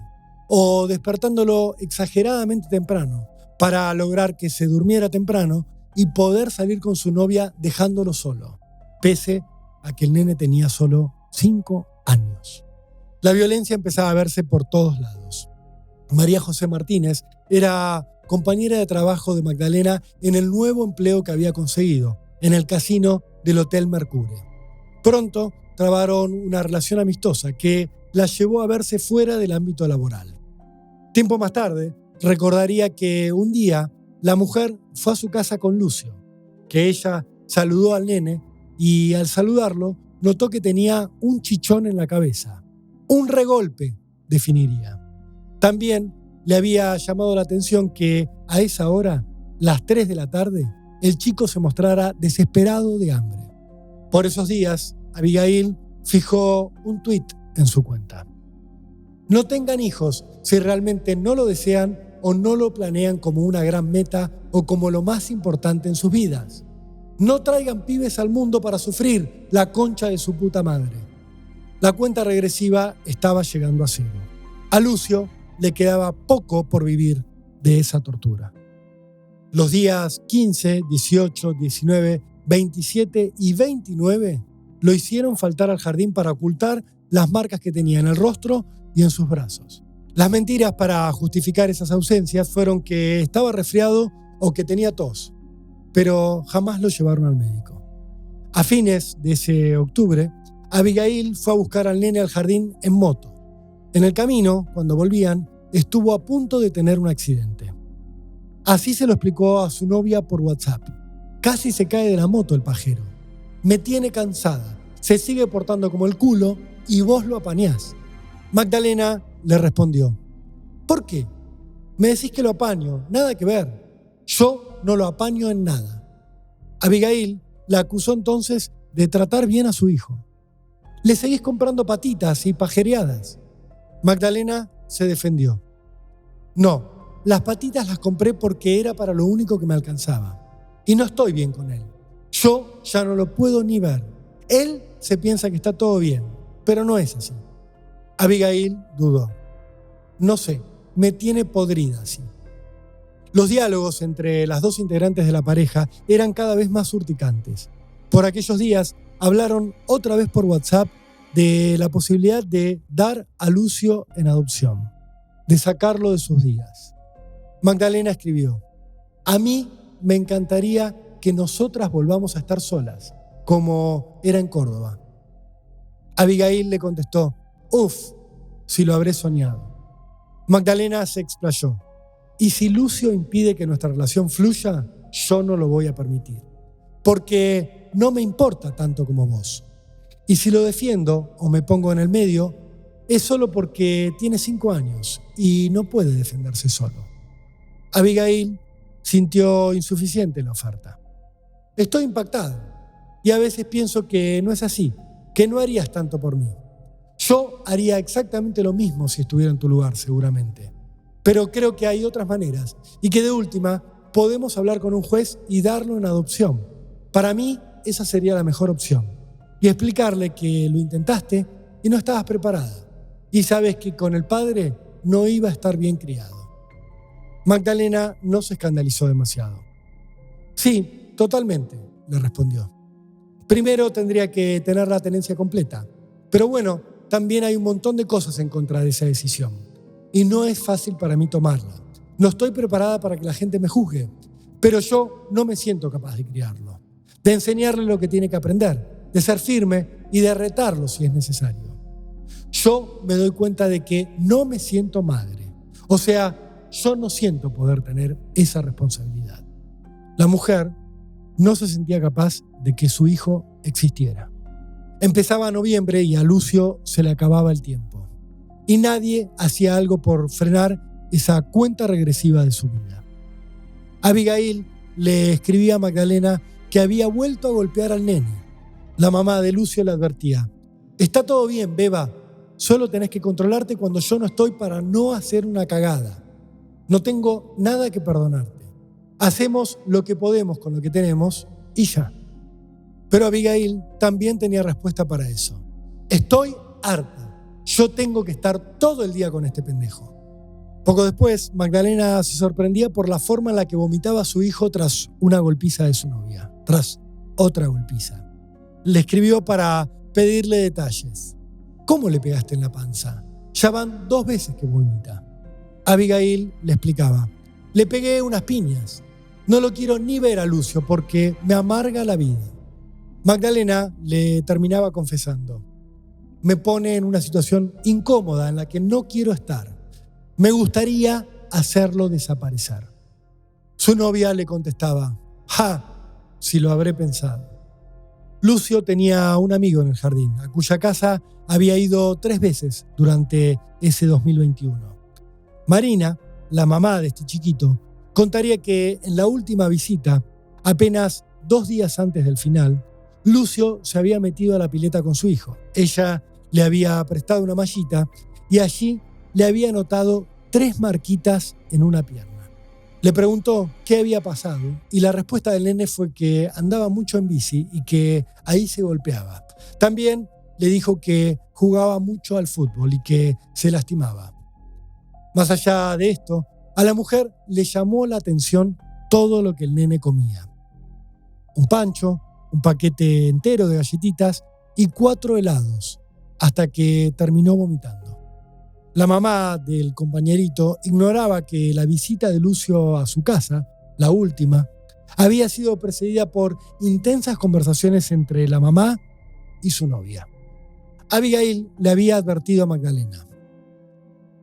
o despertándolo exageradamente temprano para lograr que se durmiera temprano y poder salir con su novia dejándolo solo, pese a que el nene tenía solo 5 años. La violencia empezaba a verse por todos lados. María José Martínez era compañera de trabajo de Magdalena en el nuevo empleo que había conseguido, en el casino del Hotel Mercure. Pronto trabaron una relación amistosa que la llevó a verse fuera del ámbito laboral. Tiempo más tarde, recordaría que un día la mujer fue a su casa con Lucio, que ella saludó al nene y al saludarlo notó que tenía un chichón en la cabeza. Un regolpe, definiría. También le había llamado la atención que a esa hora, las 3 de la tarde, el chico se mostrara desesperado de hambre. Por esos días, Abigail fijó un tuit en su cuenta: no tengan hijos si realmente no lo desean o no lo planean como una gran meta o como lo más importante en sus vidas. No traigan pibes al mundo para sufrir la concha de su puta madre. La cuenta regresiva estaba llegando a 0. A Lucio le quedaba poco por vivir de esa tortura. Los días 15, 18, 19 27 y 29 lo hicieron faltar al jardín para ocultar las marcas que tenía en el rostro y en sus brazos. Las mentiras para justificar esas ausencias fueron que estaba resfriado o que tenía tos, pero jamás lo llevaron al médico. A fines de ese octubre, Abigail fue a buscar al nene al jardín en moto. En el camino, cuando volvían, estuvo a punto de tener un accidente. Así se lo explicó a su novia por WhatsApp. Casi se cae de la moto el pajero. Me tiene cansada, se sigue portando como el culo y vos lo apañás. Magdalena le respondió: ¿por qué? Me decís que lo apaño, nada que ver. Yo no lo apaño en nada. Abigail la acusó entonces de tratar bien a su hijo. Le seguís comprando patitas y pajereadas. Magdalena se defendió. No, las patitas las compré porque era para lo único que me alcanzaba. Y no estoy bien con él. Yo ya no lo puedo ni ver. Él se piensa que está todo bien, pero no es así. Abigail dudó. No sé, me tiene podrida así. Los diálogos entre las dos integrantes de la pareja eran cada vez más urticantes. Por aquellos días hablaron otra vez por WhatsApp de la posibilidad de dar a Lucio en adopción, de sacarlo de sus días. Magdalena escribió: a mí me encantaría que nosotras volvamos a estar solas, como era en Córdoba. Abigail le contestó: uf, si lo habré soñado. Magdalena se explayó: y si Lucio impide que nuestra relación fluya, yo no lo voy a permitir, porque no me importa tanto como vos. Y si lo defiendo o me pongo en el medio, es solo porque tiene 5 años y no puede defenderse solo. Abigail sintió insuficiente la oferta. Estoy impactada y a veces pienso que no es así, que no harías tanto por mí. Yo haría exactamente lo mismo si estuviera en tu lugar, seguramente. Pero creo que hay otras maneras y que de última podemos hablar con un juez y darlo en adopción. Para mí, esa sería la mejor opción. Y explicarle que lo intentaste y no estabas preparada. Y sabes que con el padre no iba a estar bien criado. Magdalena no se escandalizó demasiado. Sí, totalmente, le respondió. Primero tendría que tener la tenencia completa. Pero bueno, también hay un montón de cosas en contra de esa decisión. Y no es fácil para mí tomarla. No estoy preparada para que la gente me juzgue. Pero yo no me siento capaz de criarlo. De enseñarle lo que tiene que aprender. De ser firme y de retarlo si es necesario. Yo me doy cuenta de que no me siento madre. O sea, yo no siento poder tener esa responsabilidad. La mujer no se sentía capaz de que su hijo existiera. Empezaba noviembre y a Lucio se le acababa el tiempo. Y nadie hacía algo por frenar esa cuenta regresiva de su vida. Abigail le escribía a Magdalena que había vuelto a golpear al nene. La mamá de Lucio le advertía: está todo bien, beba, solo tenés que controlarte cuando yo no estoy para no hacer una cagada. No tengo nada que perdonarte. Hacemos lo que podemos con lo que tenemos y ya. Pero Abigail también tenía respuesta para eso. Estoy harta. Yo tengo que estar todo el día con este pendejo. Poco después, Magdalena se sorprendía por la forma en la que vomitaba a su hijo tras una golpiza de su novia. Tras otra golpiza. Le escribió para pedirle detalles. ¿Cómo le pegaste en la panza? Ya van 2 veces que vomita. Abigail le explicaba: le pegué unas piñas. No lo quiero ni ver a Lucio porque me amarga la vida. Magdalena le terminaba confesando: me pone en una situación incómoda en la que no quiero estar. Me gustaría hacerlo desaparecer. Su novia le contestaba: ¡ja! Si lo habré pensado. Lucio tenía un amigo en el jardín, a cuya casa había ido 3 veces durante ese 2021. Marina, la mamá de este chiquito, contaría que en la última visita, apenas 2 días antes del final, Lucio se había metido a la pileta con su hijo. Ella le había prestado una mallita y allí le había notado 3 marquitas en una pierna. Le preguntó qué había pasado y la respuesta del nene fue que andaba mucho en bici y que ahí se golpeaba. También le dijo que jugaba mucho al fútbol y que se lastimaba. Más allá de esto, a la mujer le llamó la atención todo lo que el nene comía. Un pancho, un paquete entero de galletitas y 4 helados, hasta que terminó vomitando. La mamá del compañerito ignoraba que la visita de Lucio a su casa, la última, había sido precedida por intensas conversaciones entre la mamá y su novia. Abigail le había advertido a Magdalena: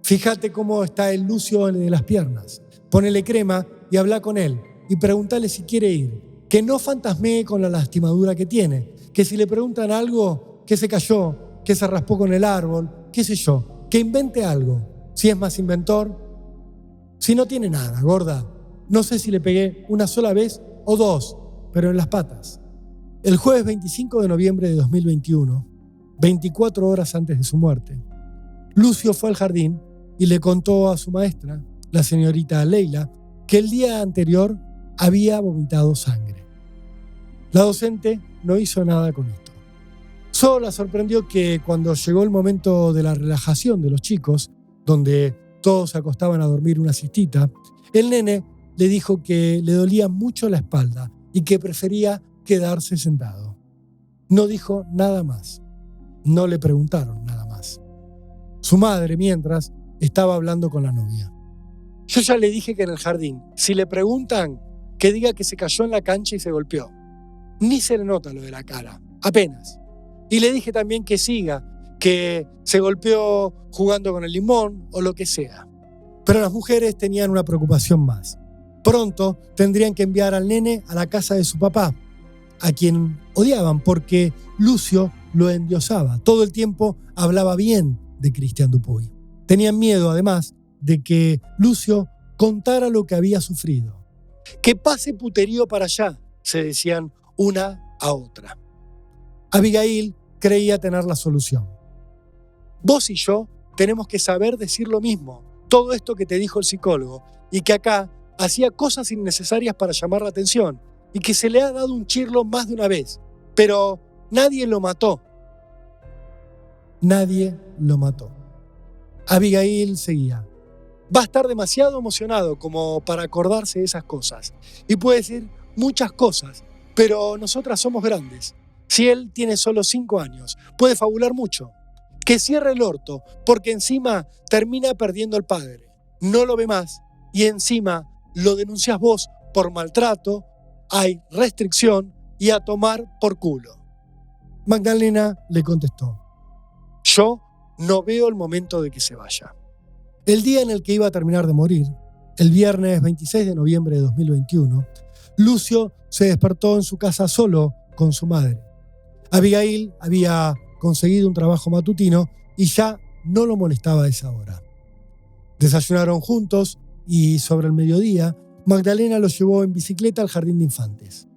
fíjate cómo está el Lucio de las piernas, ponele crema y habla con él y preguntale si quiere ir, que no fantasmee con la lastimadura que tiene, que si le preguntan algo, que se cayó, que se raspó con el árbol, qué sé yo, que invente algo, si es más inventor. Si no tiene nada, gorda, no sé si le pegué una sola vez o 2, pero en las patas. El jueves 25 de noviembre de 2021, 24 horas antes de su muerte, Lucio fue al jardín y le contó a su maestra, la señorita Leila, que el día anterior había vomitado sangre. La docente no hizo nada con esto. Solo la sorprendió que cuando llegó el momento de la relajación de los chicos, donde todos se acostaban a dormir una siestita, el nene le dijo que le dolía mucho la espalda y que prefería quedarse sentado. No dijo nada más. No le preguntaron nada más. Su madre, mientras, estaba hablando con la novia. Yo ya le dije que en el jardín, si le preguntan, que diga que se cayó en la cancha y se golpeó. Ni se le nota lo de la cara, apenas. Y le dije también que siga, que se golpeó jugando con el limón o lo que sea. Pero las mujeres tenían una preocupación más. Pronto tendrían que enviar al nene a la casa de su papá, a quien odiaban porque Lucio lo endiosaba. Todo el tiempo hablaba bien de Cristian Dupuy. Tenían miedo, además, de que Lucio contara lo que había sufrido. Que pase puterío para allá, se decían una a otra. Abigail creía tener la solución. Vos y yo tenemos que saber decir lo mismo, todo esto que te dijo el psicólogo, y que acá hacía cosas innecesarias para llamar la atención, y que se le ha dado un chirlo más de una vez, pero nadie lo mató. Nadie lo mató. Abigail seguía. Va a estar demasiado emocionado como para acordarse de esas cosas, y puede decir muchas cosas, pero nosotras somos grandes. Si él tiene solo 5 años, puede fabular mucho. Que cierre el orto, porque encima termina perdiendo al padre. No lo ve más, y encima lo denuncias vos por maltrato, hay restricción y a tomar por culo. Magdalena le contestó: yo no veo el momento de que se vaya. El día en el que iba a terminar de morir, el viernes 26 de noviembre de 2021, Lucio se despertó en su casa solo con su madre. Abigail había conseguido un trabajo matutino y ya no lo molestaba a esa hora. Desayunaron juntos y sobre el mediodía, Magdalena los llevó en bicicleta al jardín de infantes.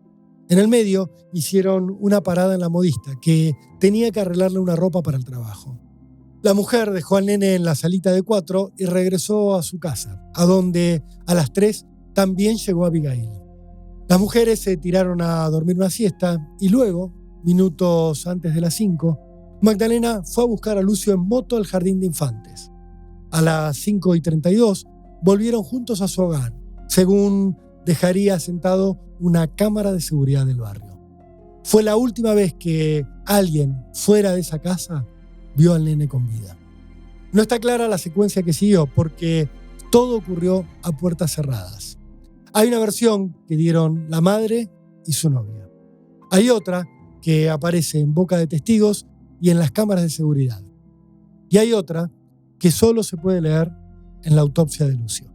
En el medio hicieron una parada en la modista que tenía que arreglarle una ropa para el trabajo. La mujer dejó al nene en la salita de 4 y regresó a su casa, a donde a las 3 también llegó Abigail. Las mujeres se tiraron a dormir una siesta y luego, minutos antes de las 5, Magdalena fue a buscar a Lucio en moto al jardín de infantes. A las 5:32 volvieron juntos a su hogar, según dejaría sentado una cámara de seguridad del barrio. Fue la última vez que alguien fuera de esa casa vio al nene con vida. No está clara la secuencia que siguió porque todo ocurrió a puertas cerradas. Hay una versión que dieron la madre y su novia. Hay otra que aparece en boca de testigos y en las cámaras de seguridad. Y hay otra que solo se puede leer en la autopsia de Lucio.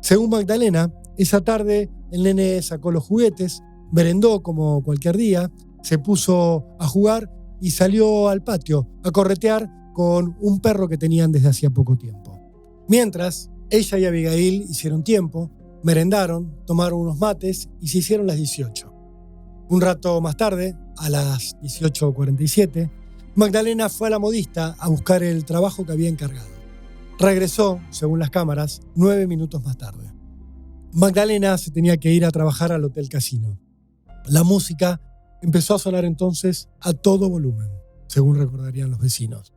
Según Magdalena, esa tarde el nene sacó los juguetes, merendó como cualquier día, se puso a jugar y salió al patio a corretear con un perro que tenían desde hacía poco tiempo. Mientras, ella y Abigail hicieron tiempo, merendaron, tomaron unos mates y se hicieron las 18. Un rato más tarde, a las 18:47, Magdalena fue a la modista a buscar el trabajo que había encargado. Regresó, según las cámaras, 9 minutos más tarde. Magdalena se tenía que ir a trabajar al Hotel Casino. La música empezó a sonar entonces a todo volumen, según recordarían los vecinos.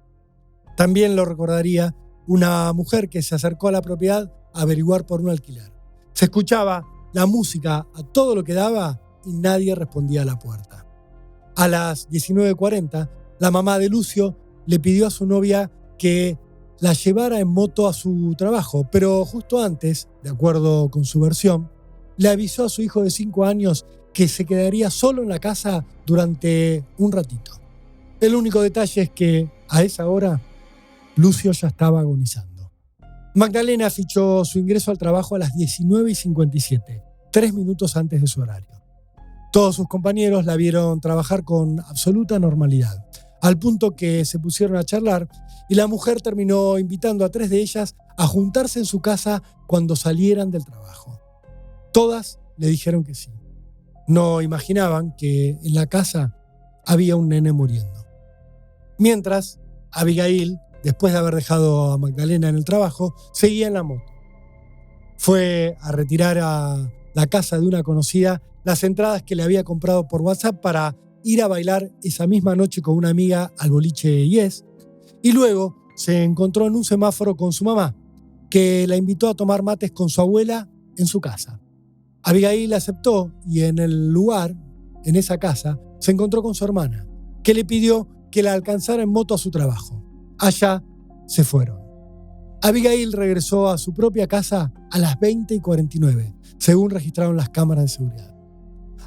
También lo recordaría una mujer que se acercó a la propiedad a averiguar por un alquiler. Se escuchaba la música a todo lo que daba y nadie respondía a la puerta. A las 19:40, la mamá de Lucio le pidió a su novia que la llevara en moto a su trabajo, pero justo antes, de acuerdo con su versión, le avisó a su hijo de 5 años que se quedaría solo en la casa durante un ratito. El único detalle es que, a esa hora, Lucio ya estaba agonizando. Magdalena fichó su ingreso al trabajo a las 19:57, 3 minutos antes de su horario. Todos sus compañeros la vieron trabajar con absoluta normalidad, al punto que se pusieron a charlar y la mujer terminó invitando a 3 de ellas a juntarse en su casa cuando salieran del trabajo. Todas le dijeron que sí. No imaginaban que en la casa había un nene muriendo. Mientras, Abigail, después de haber dejado a Magdalena en el trabajo, seguía en la moto. Fue a retirar a la casa de una conocida las entradas que le había comprado por WhatsApp para ir a bailar esa misma noche con una amiga al boliche Yes, y luego se encontró en un semáforo con su mamá, que la invitó a tomar mates con su abuela en su casa. Abigail aceptó y en el lugar, en esa casa, se encontró con su hermana, que le pidió que la alcanzara en moto a su trabajo. Allá se fueron. Abigail regresó a su propia casa a las 20:49, según registraron las cámaras de seguridad.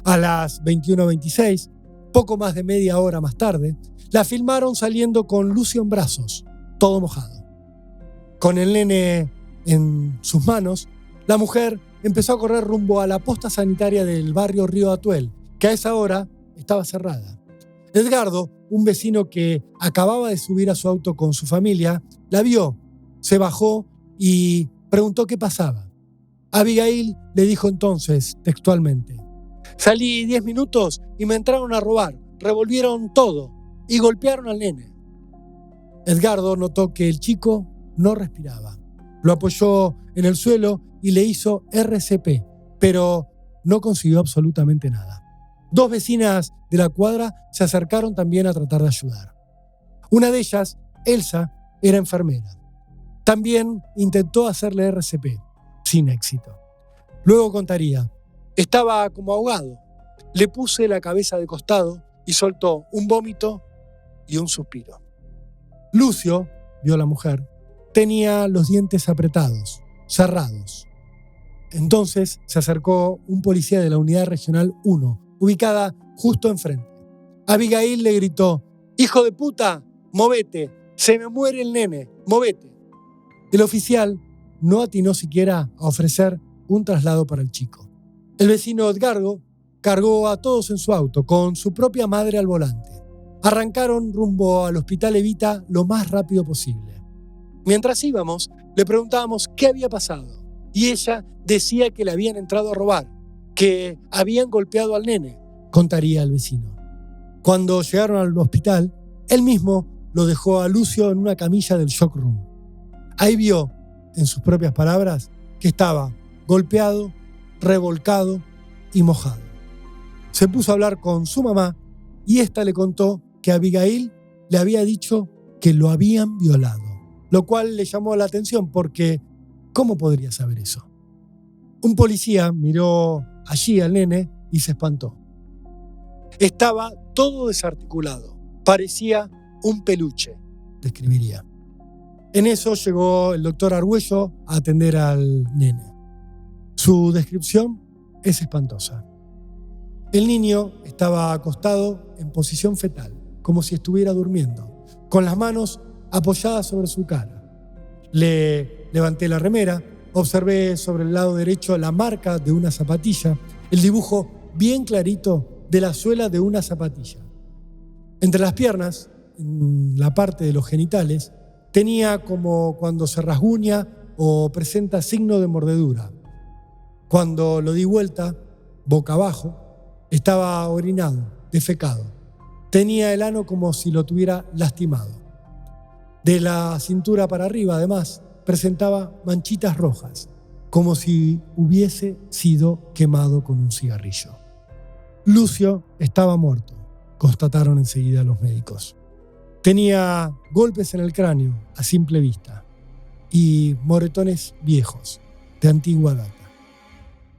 A las 21:26, poco más de media hora más tarde, la filmaron saliendo con Lucio en brazos, todo mojado. Con el nene en sus manos, la mujer empezó a correr rumbo a la posta sanitaria del barrio Río Atuel, que a esa hora estaba cerrada. Edgardo, un vecino que acababa de subir a su auto con su familia, la vio, se bajó y preguntó qué pasaba. Abigail le dijo entonces, textualmente: «Salí 10 minutos y me entraron a robar, revolvieron todo y golpearon al nene». Edgardo notó que el chico no respiraba. Lo apoyó en el suelo y le hizo RCP, pero no consiguió absolutamente nada. 2 vecinas de la cuadra se acercaron también a tratar de ayudar. Una de ellas, Elsa, era enfermera. También intentó hacerle RCP, sin éxito. Luego contaría: «Estaba como ahogado. Le puse la cabeza de costado y soltó un vómito y un suspiro». Lucio, vio a la mujer, tenía los dientes apretados, cerrados. Entonces se acercó un policía de la Unidad Regional 1, ubicada justo enfrente. Abigail le gritó: «¡Hijo de puta! ¡Movete! ¡Se me muere el nene! ¡Movete!». El oficial no atinó siquiera a ofrecer un traslado para el chico. El vecino Edgardo cargó a todos en su auto, con su propia madre al volante. Arrancaron rumbo al Hospital Evita lo más rápido posible. Mientras íbamos, le preguntábamos qué había pasado, y ella decía que le habían entrado a robar, que habían golpeado al nene, contaría el vecino. Cuando llegaron al hospital, él mismo lo dejó a Lucio en una camilla del shock room. Ahí vio, en sus propias palabras, que estaba golpeado, revolcado y mojado. Se puso a hablar con su mamá y ésta le contó que Abigail le había dicho que lo habían violado, lo cual le llamó la atención porque ¿cómo podría saber eso? Un policía miró allí al nene y se espantó. Estaba todo desarticulado, parecía un peluche, describiría. En eso llegó el doctor Argüello a atender al nene. Su descripción es espantosa. El niño estaba acostado en posición fetal, como si estuviera durmiendo, con las manos apoyadas sobre su cara. Le levanté la remera, observé sobre el lado derecho la marca de una zapatilla, el dibujo bien clarito de la suela de una zapatilla. Entre las piernas, en la parte de los genitales, tenía como cuando se rasguña o presenta signo de mordedura. Cuando lo di vuelta, boca abajo, estaba orinado, defecado. Tenía el ano como si lo tuviera lastimado. De la cintura para arriba, además, presentaba manchitas rojas, como si hubiese sido quemado con un cigarrillo. Lucio estaba muerto, constataron enseguida los médicos. Tenía golpes en el cráneo a simple vista y moretones viejos, de antigua data.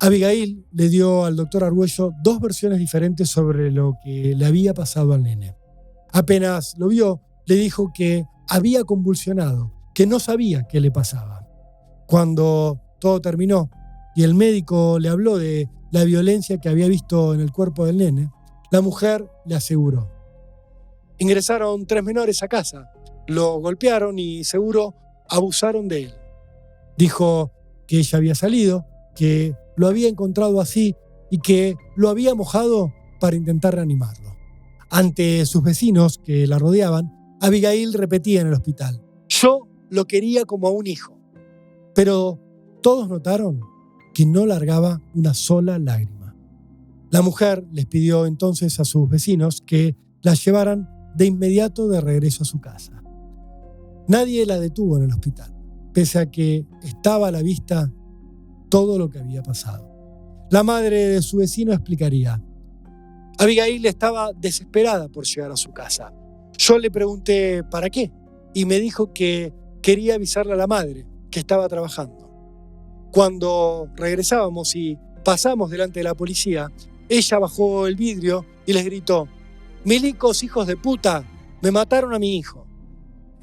Abigail le dio al doctor Argüello 2 versiones diferentes sobre lo que le había pasado al nene. Apenas lo vio, le dijo que había convulsionado, que no sabía qué le pasaba. Cuando todo terminó y el médico le habló de la violencia que había visto en el cuerpo del nene, la mujer le aseguró: ingresaron 3 menores a casa, lo golpearon y seguro abusaron de él. Dijo que ella había salido, que lo había encontrado así y que lo había mojado para intentar reanimarlo. Ante sus vecinos que la rodeaban, Abigail repetía en el hospital: yo lo quería como a un hijo. Pero todos notaron que no largaba una sola lágrima. La mujer les pidió entonces a sus vecinos que la llevaran de inmediato de regreso a su casa. Nadie la detuvo en el hospital, pese a que estaba a la vista todo lo que había pasado. La madre de su vecino explicaría: Abigail estaba desesperada por llegar a su casa. Yo le pregunté ¿para qué? Y me dijo que quería avisarle a la madre que estaba trabajando. Cuando regresábamos y pasamos delante de la policía, ella bajó el vidrio y les gritó: «Milicos, hijos de puta, me mataron a mi hijo».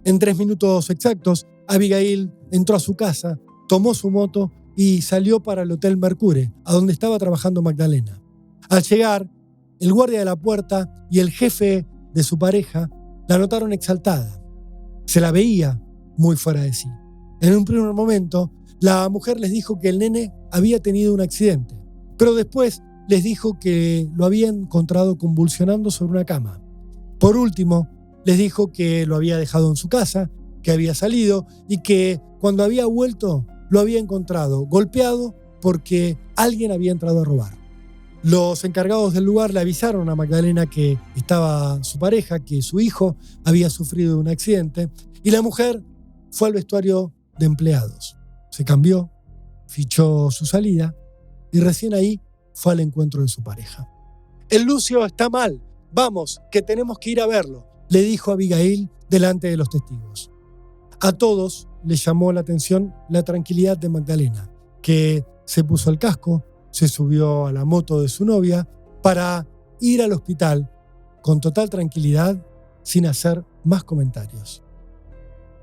En 3 minutos exactos, Abigail entró a su casa, tomó su moto y salió para el Hotel Mercure, a donde estaba trabajando Magdalena. Al llegar, el guardia de la puerta y el jefe de su pareja la notaron exaltada. Se la veía muy fuera de sí. En un primer momento, la mujer les dijo que el nene había tenido un accidente, pero después les dijo que lo había encontrado convulsionando sobre una cama. Por último, les dijo que lo había dejado en su casa, que había salido y que cuando había vuelto lo había encontrado golpeado porque alguien había entrado a robar. Los encargados del lugar le avisaron a Magdalena que estaba su pareja, que su hijo había sufrido un accidente, y la mujer fue al vestuario de empleados. Se cambió, fichó su salida y recién ahí fue al encuentro de su pareja. «El Lucio está mal, vamos, que tenemos que ir a verlo», le dijo Abigail delante de los testigos. A todos les llamó la atención la tranquilidad de Magdalena, que se puso el casco, se subió a la moto de su novia para ir al hospital con total tranquilidad, sin hacer más comentarios.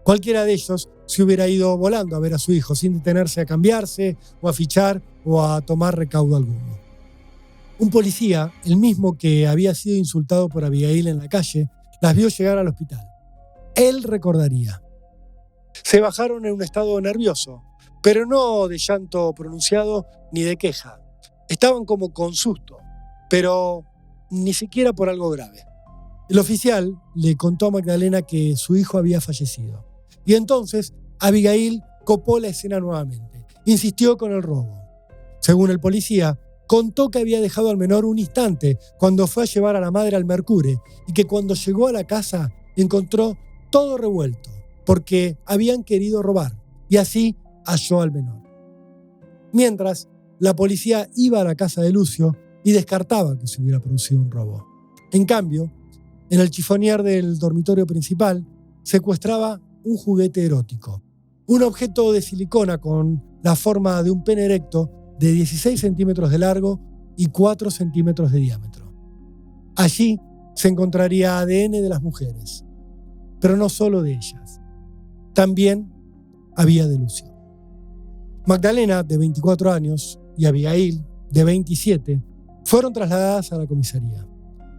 Cualquiera de ellos se hubiera ido volando a ver a su hijo sin detenerse a cambiarse o a fichar o a tomar recaudo alguno. Un policía, el mismo que había sido insultado por Abigail en la calle, las vio llegar al hospital. Él recordaría: se bajaron en un estado nervioso, pero no de llanto pronunciado ni de queja. Estaban como con susto, pero ni siquiera por algo grave. El oficial le contó a Magdalena que su hijo había fallecido. Y entonces Abigail copó la escena nuevamente. Insistió con el robo. Según el policía, contó que había dejado al menor un instante cuando fue a llevar a la madre al Mercure y que cuando llegó a la casa encontró todo revuelto porque habían querido robar y así halló al menor. Mientras, la policía iba a la casa de Lucio y descartaba que se hubiera producido un robo. En cambio, en el chifonier del dormitorio principal secuestraba un juguete erótico, un objeto de silicona con la forma de un pene erecto de 16 centímetros de largo y 4 centímetros de diámetro. Allí se encontraría ADN de las mujeres, pero no solo de ellas. También había de Lucio. Magdalena, de 24 años, y Abigail, de 27, fueron trasladadas a la comisaría.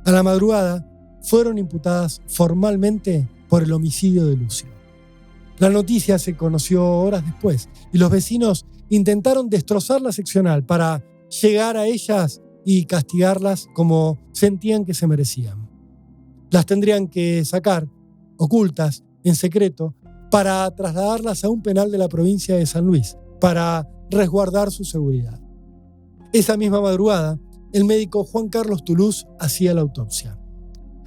A la madrugada, fueron imputadas formalmente por el homicidio de Lucio. La noticia se conoció horas después y los vecinos intentaron destrozar la seccional para llegar a ellas y castigarlas como sentían que se merecían. Las tendrían que sacar, ocultas, en secreto, para trasladarlas a un penal de la provincia de San Luis, para resguardar su seguridad. Esa misma madrugada, el médico Juan Carlos Toulouse hacía la autopsia.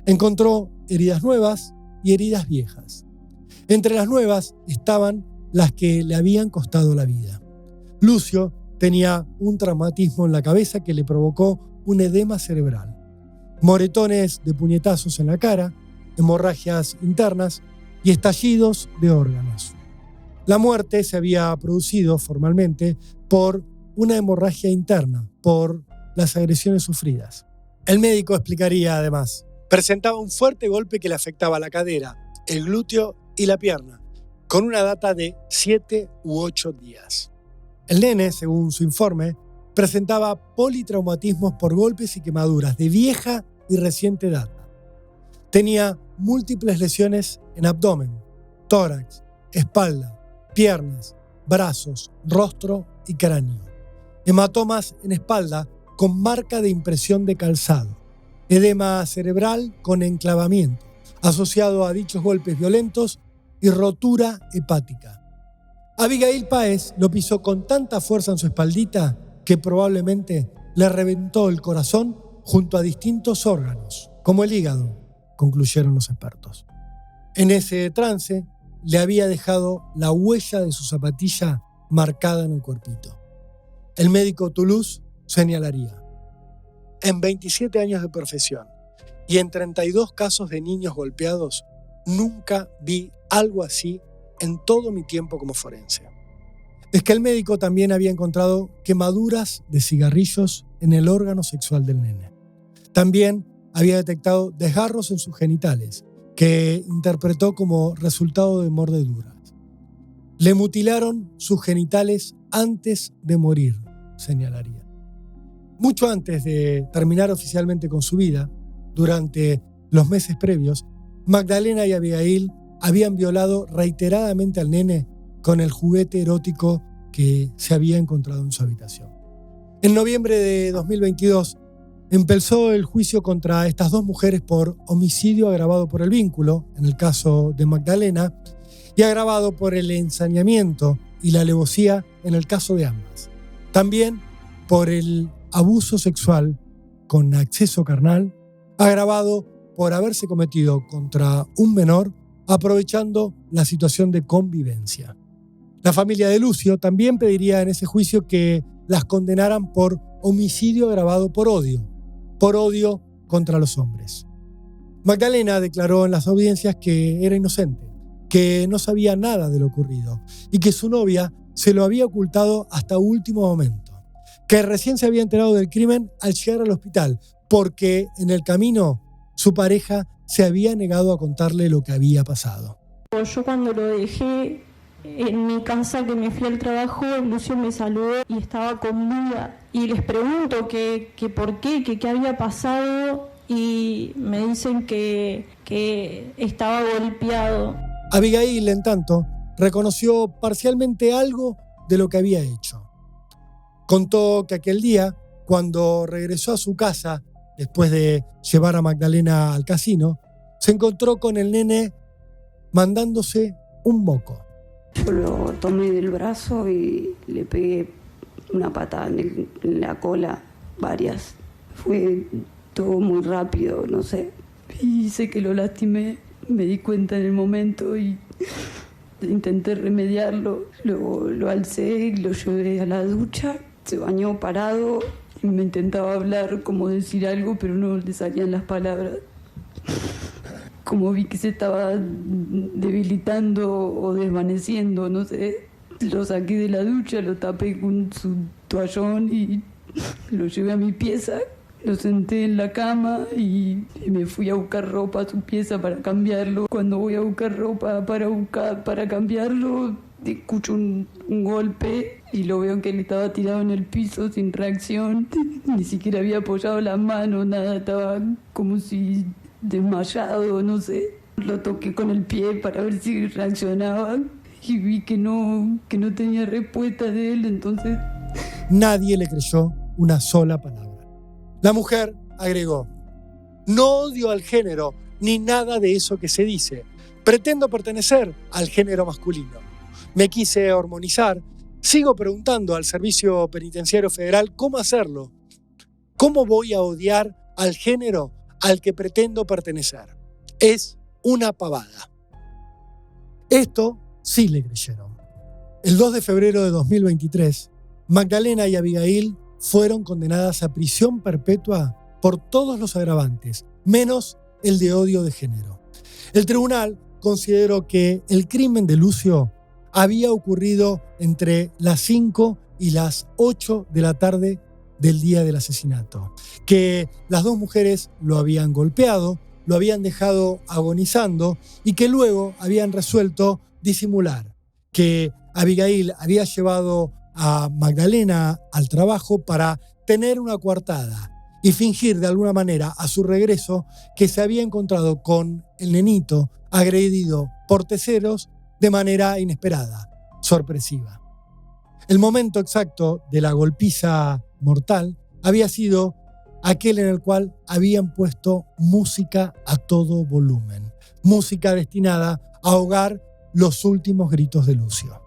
Encontró heridas nuevas y heridas viejas. Entre las nuevas estaban las que le habían costado la vida. Lucio tenía un traumatismo en la cabeza que le provocó un edema cerebral, moretones de puñetazos en la cara, hemorragias internas y estallidos de órganos. La muerte se había producido formalmente por una hemorragia interna por las agresiones sufridas. El médico explicaría además, presentaba un fuerte golpe que le afectaba la cadera, el glúteo y la pierna, con una data de 7 u 8 días. El nene, según su informe, presentaba politraumatismos por golpes y quemaduras de vieja y reciente data. Tenía múltiples lesiones en abdomen, tórax, espalda, piernas, brazos, rostro y cráneo. Hematomas en espalda con marca de impresión de calzado. Edema cerebral con enclavamiento, asociado a dichos golpes violentos y rotura hepática. Abigail Páez lo pisó con tanta fuerza en su espaldita que probablemente le reventó el corazón junto a distintos órganos, como el hígado, concluyeron los expertos. En ese trance le había dejado la huella de su zapatilla marcada en el cuerpito. El médico Toulouse señalaría: en 27 años de profesión y en 32 casos de niños golpeados, nunca vi algo así en todo mi tiempo como forense. Es que el médico también había encontrado quemaduras de cigarrillos en el órgano sexual del nene. También había detectado desgarros en sus genitales, que interpretó como resultado de mordeduras. Le mutilaron sus genitales antes de morir, señalaría. Mucho antes de terminar oficialmente con su vida, durante los meses previos, Magdalena y Abigail habían violado reiteradamente al nene con el juguete erótico que se había encontrado en su habitación. En noviembre de 2022 empezó el juicio contra estas dos mujeres por homicidio agravado por el vínculo, en el caso de Magdalena, y agravado por el ensañamiento y la alevosía en el caso de ambas. También por el abuso sexual con acceso carnal, agravado por haberse cometido contra un menor aprovechando la situación de convivencia. La familia de Lucio también pediría en ese juicio que las condenaran por homicidio agravado por odio contra los hombres. Magdalena declaró en las audiencias que era inocente, que no sabía nada de lo ocurrido y que su novia se lo había ocultado hasta último momento, que recién se había enterado del crimen al llegar al hospital, porque en el camino su pareja se había negado a contarle lo que había pasado. Yo cuando lo dejé en mi casa, que me fui al trabajo, Lucio me saludó y estaba con duda. Y les pregunto que por qué, que había pasado, y me dicen que estaba golpeado. Abigail, en tanto, reconoció parcialmente algo de lo que había hecho. Contó que aquel día, cuando regresó a su casa, después de llevar a Magdalena al casino, se encontró con el nene mandándose un moco. Yo lo tomé del brazo y le pegué una patada en la cola, varias. Fue todo muy rápido, no sé. Y sé que lo lastimé, me di cuenta en el momento y intenté remediarlo. Luego lo alcé y lo llevé a la ducha. Se bañó parado y me intentaba hablar, como decir algo, pero no le salían las palabras. Como vi que se estaba debilitando o desvaneciendo, no sé, lo saqué de la ducha, lo tapé con su toallón y lo llevé a mi pieza. Lo senté en la cama y me fui a buscar ropa a su pieza para cambiarlo. Cuando voy a buscar ropa para cambiarlo, escucho un golpe y lo veo que él estaba tirado en el piso sin reacción. Ni siquiera había apoyado la mano, nada, estaba como si desmayado, no sé. Lo toqué con el pie para ver si reaccionaba y vi que no tenía respuesta de él, entonces... Nadie le creyó una sola palabra. La mujer agregó: no odio al género ni nada de eso que se dice. Pretendo pertenecer al género masculino. Me quise hormonizar. Sigo preguntando al Servicio Penitenciario Federal cómo hacerlo. ¿Cómo voy a odiar al género al que pretendo pertenecer? Es una pavada. Esto sí le creyeron. El 2 de febrero de 2023, Magdalena y Abigail fueron condenadas a prisión perpetua por todos los agravantes, menos el de odio de género. El tribunal consideró que el crimen de Lucio había ocurrido entre las 5 y las 8 de la tarde del día del asesinato. Que las dos mujeres lo habían golpeado, lo habían dejado agonizando y que luego habían resuelto disimular. Que Abigail había llevado a Magdalena al trabajo para tener una coartada y fingir de alguna manera a su regreso que se había encontrado con el nenito agredido por terceros de manera inesperada, sorpresiva. El momento exacto de la golpiza mortal había sido aquel en el cual habían puesto música a todo volumen, música destinada a ahogar los últimos gritos de Lucio.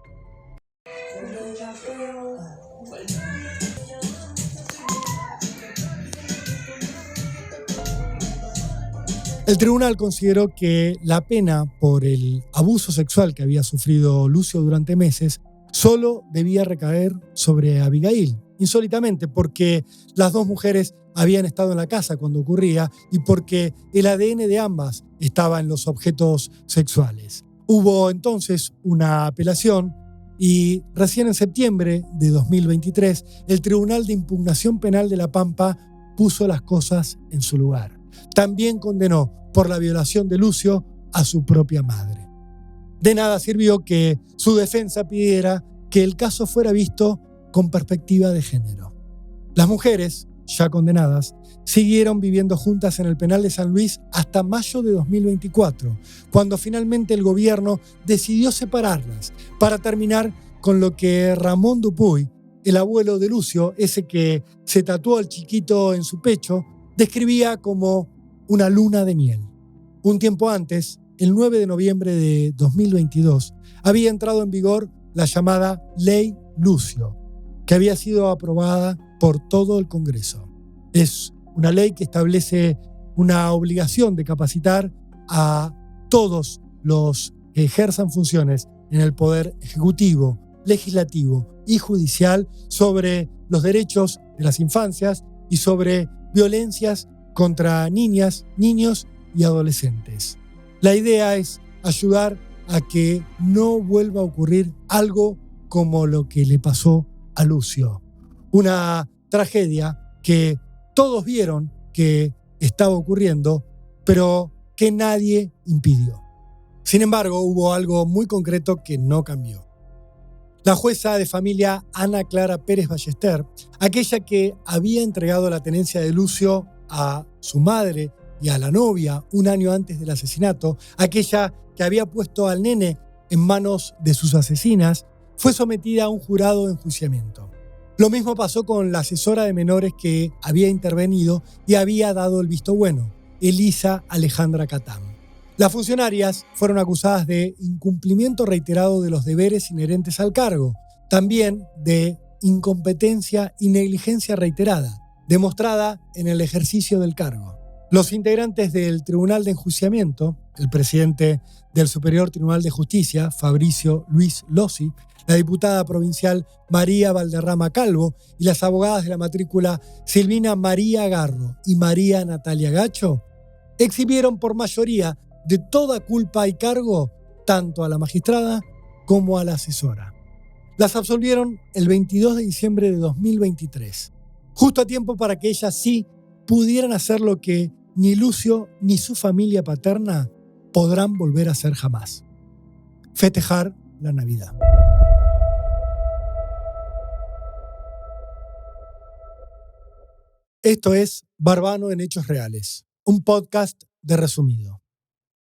El tribunal consideró que la pena por el abuso sexual que había sufrido Lucio durante meses solo debía recaer sobre Abigail, insólitamente, porque las dos mujeres habían estado en la casa cuando ocurría y porque el ADN de ambas estaba en los objetos sexuales. Hubo entonces una apelación y recién en septiembre de 2023 el Tribunal de Impugnación Penal de La Pampa puso las cosas en su lugar. También condenó por la violación de Lucio a su propia madre. De nada sirvió que su defensa pidiera que el caso fuera visto con perspectiva de género. Las mujeres, ya condenadas, siguieron viviendo juntas en el penal de San Luis hasta mayo de 2024, cuando finalmente el gobierno decidió separarlas para terminar con lo que Ramón Dupuy, el abuelo de Lucio, ese que se tatuó al chiquito en su pecho, describía como una luna de miel. Un tiempo antes, el 9 de noviembre de 2022, había entrado en vigor la llamada Ley Lucio, que había sido aprobada por todo el Congreso. Es una ley que establece una obligación de capacitar a todos los que ejerzan funciones en el Poder Ejecutivo, Legislativo y Judicial sobre los derechos de las infancias y sobre violencias contra niñas, niños y adolescentes. La idea es ayudar a que no vuelva a ocurrir algo como lo que le pasó a Lucio. Una tragedia que todos vieron que estaba ocurriendo, pero que nadie impidió. Sin embargo, hubo algo muy concreto que no cambió. La jueza de familia Ana Clara Pérez Ballester, aquella que había entregado la tenencia de Lucio a su madre y a la novia un año antes del asesinato, aquella que había puesto al nene en manos de sus asesinas, fue sometida a un jurado de enjuiciamiento. Lo mismo pasó con la asesora de menores que había intervenido y había dado el visto bueno, Elisa Alejandra Catán. Las funcionarias fueron acusadas de incumplimiento reiterado de los deberes inherentes al cargo, también de incompetencia y negligencia reiterada, demostrada en el ejercicio del cargo. Los integrantes del Tribunal de Enjuiciamiento, el presidente del Superior Tribunal de Justicia, Fabricio Luis Lossi, la diputada provincial María Valderrama Calvo y las abogadas de la matrícula Silvina María Garro y María Natalia Gacho, exhibieron por mayoría de toda culpa y cargo tanto a la magistrada como a la asesora. Las absolvieron el 22 de diciembre de 2023, justo a tiempo para que ellas sí pudieran hacer lo que ni Lucio ni su familia paterna podrán volver a hacer jamás: festejar la Navidad. Esto es Barbano en Hechos Reales, un podcast de Resumido.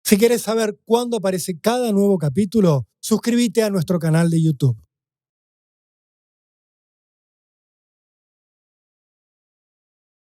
Si quieres saber cuándo aparece cada nuevo capítulo, suscríbete a nuestro canal de YouTube.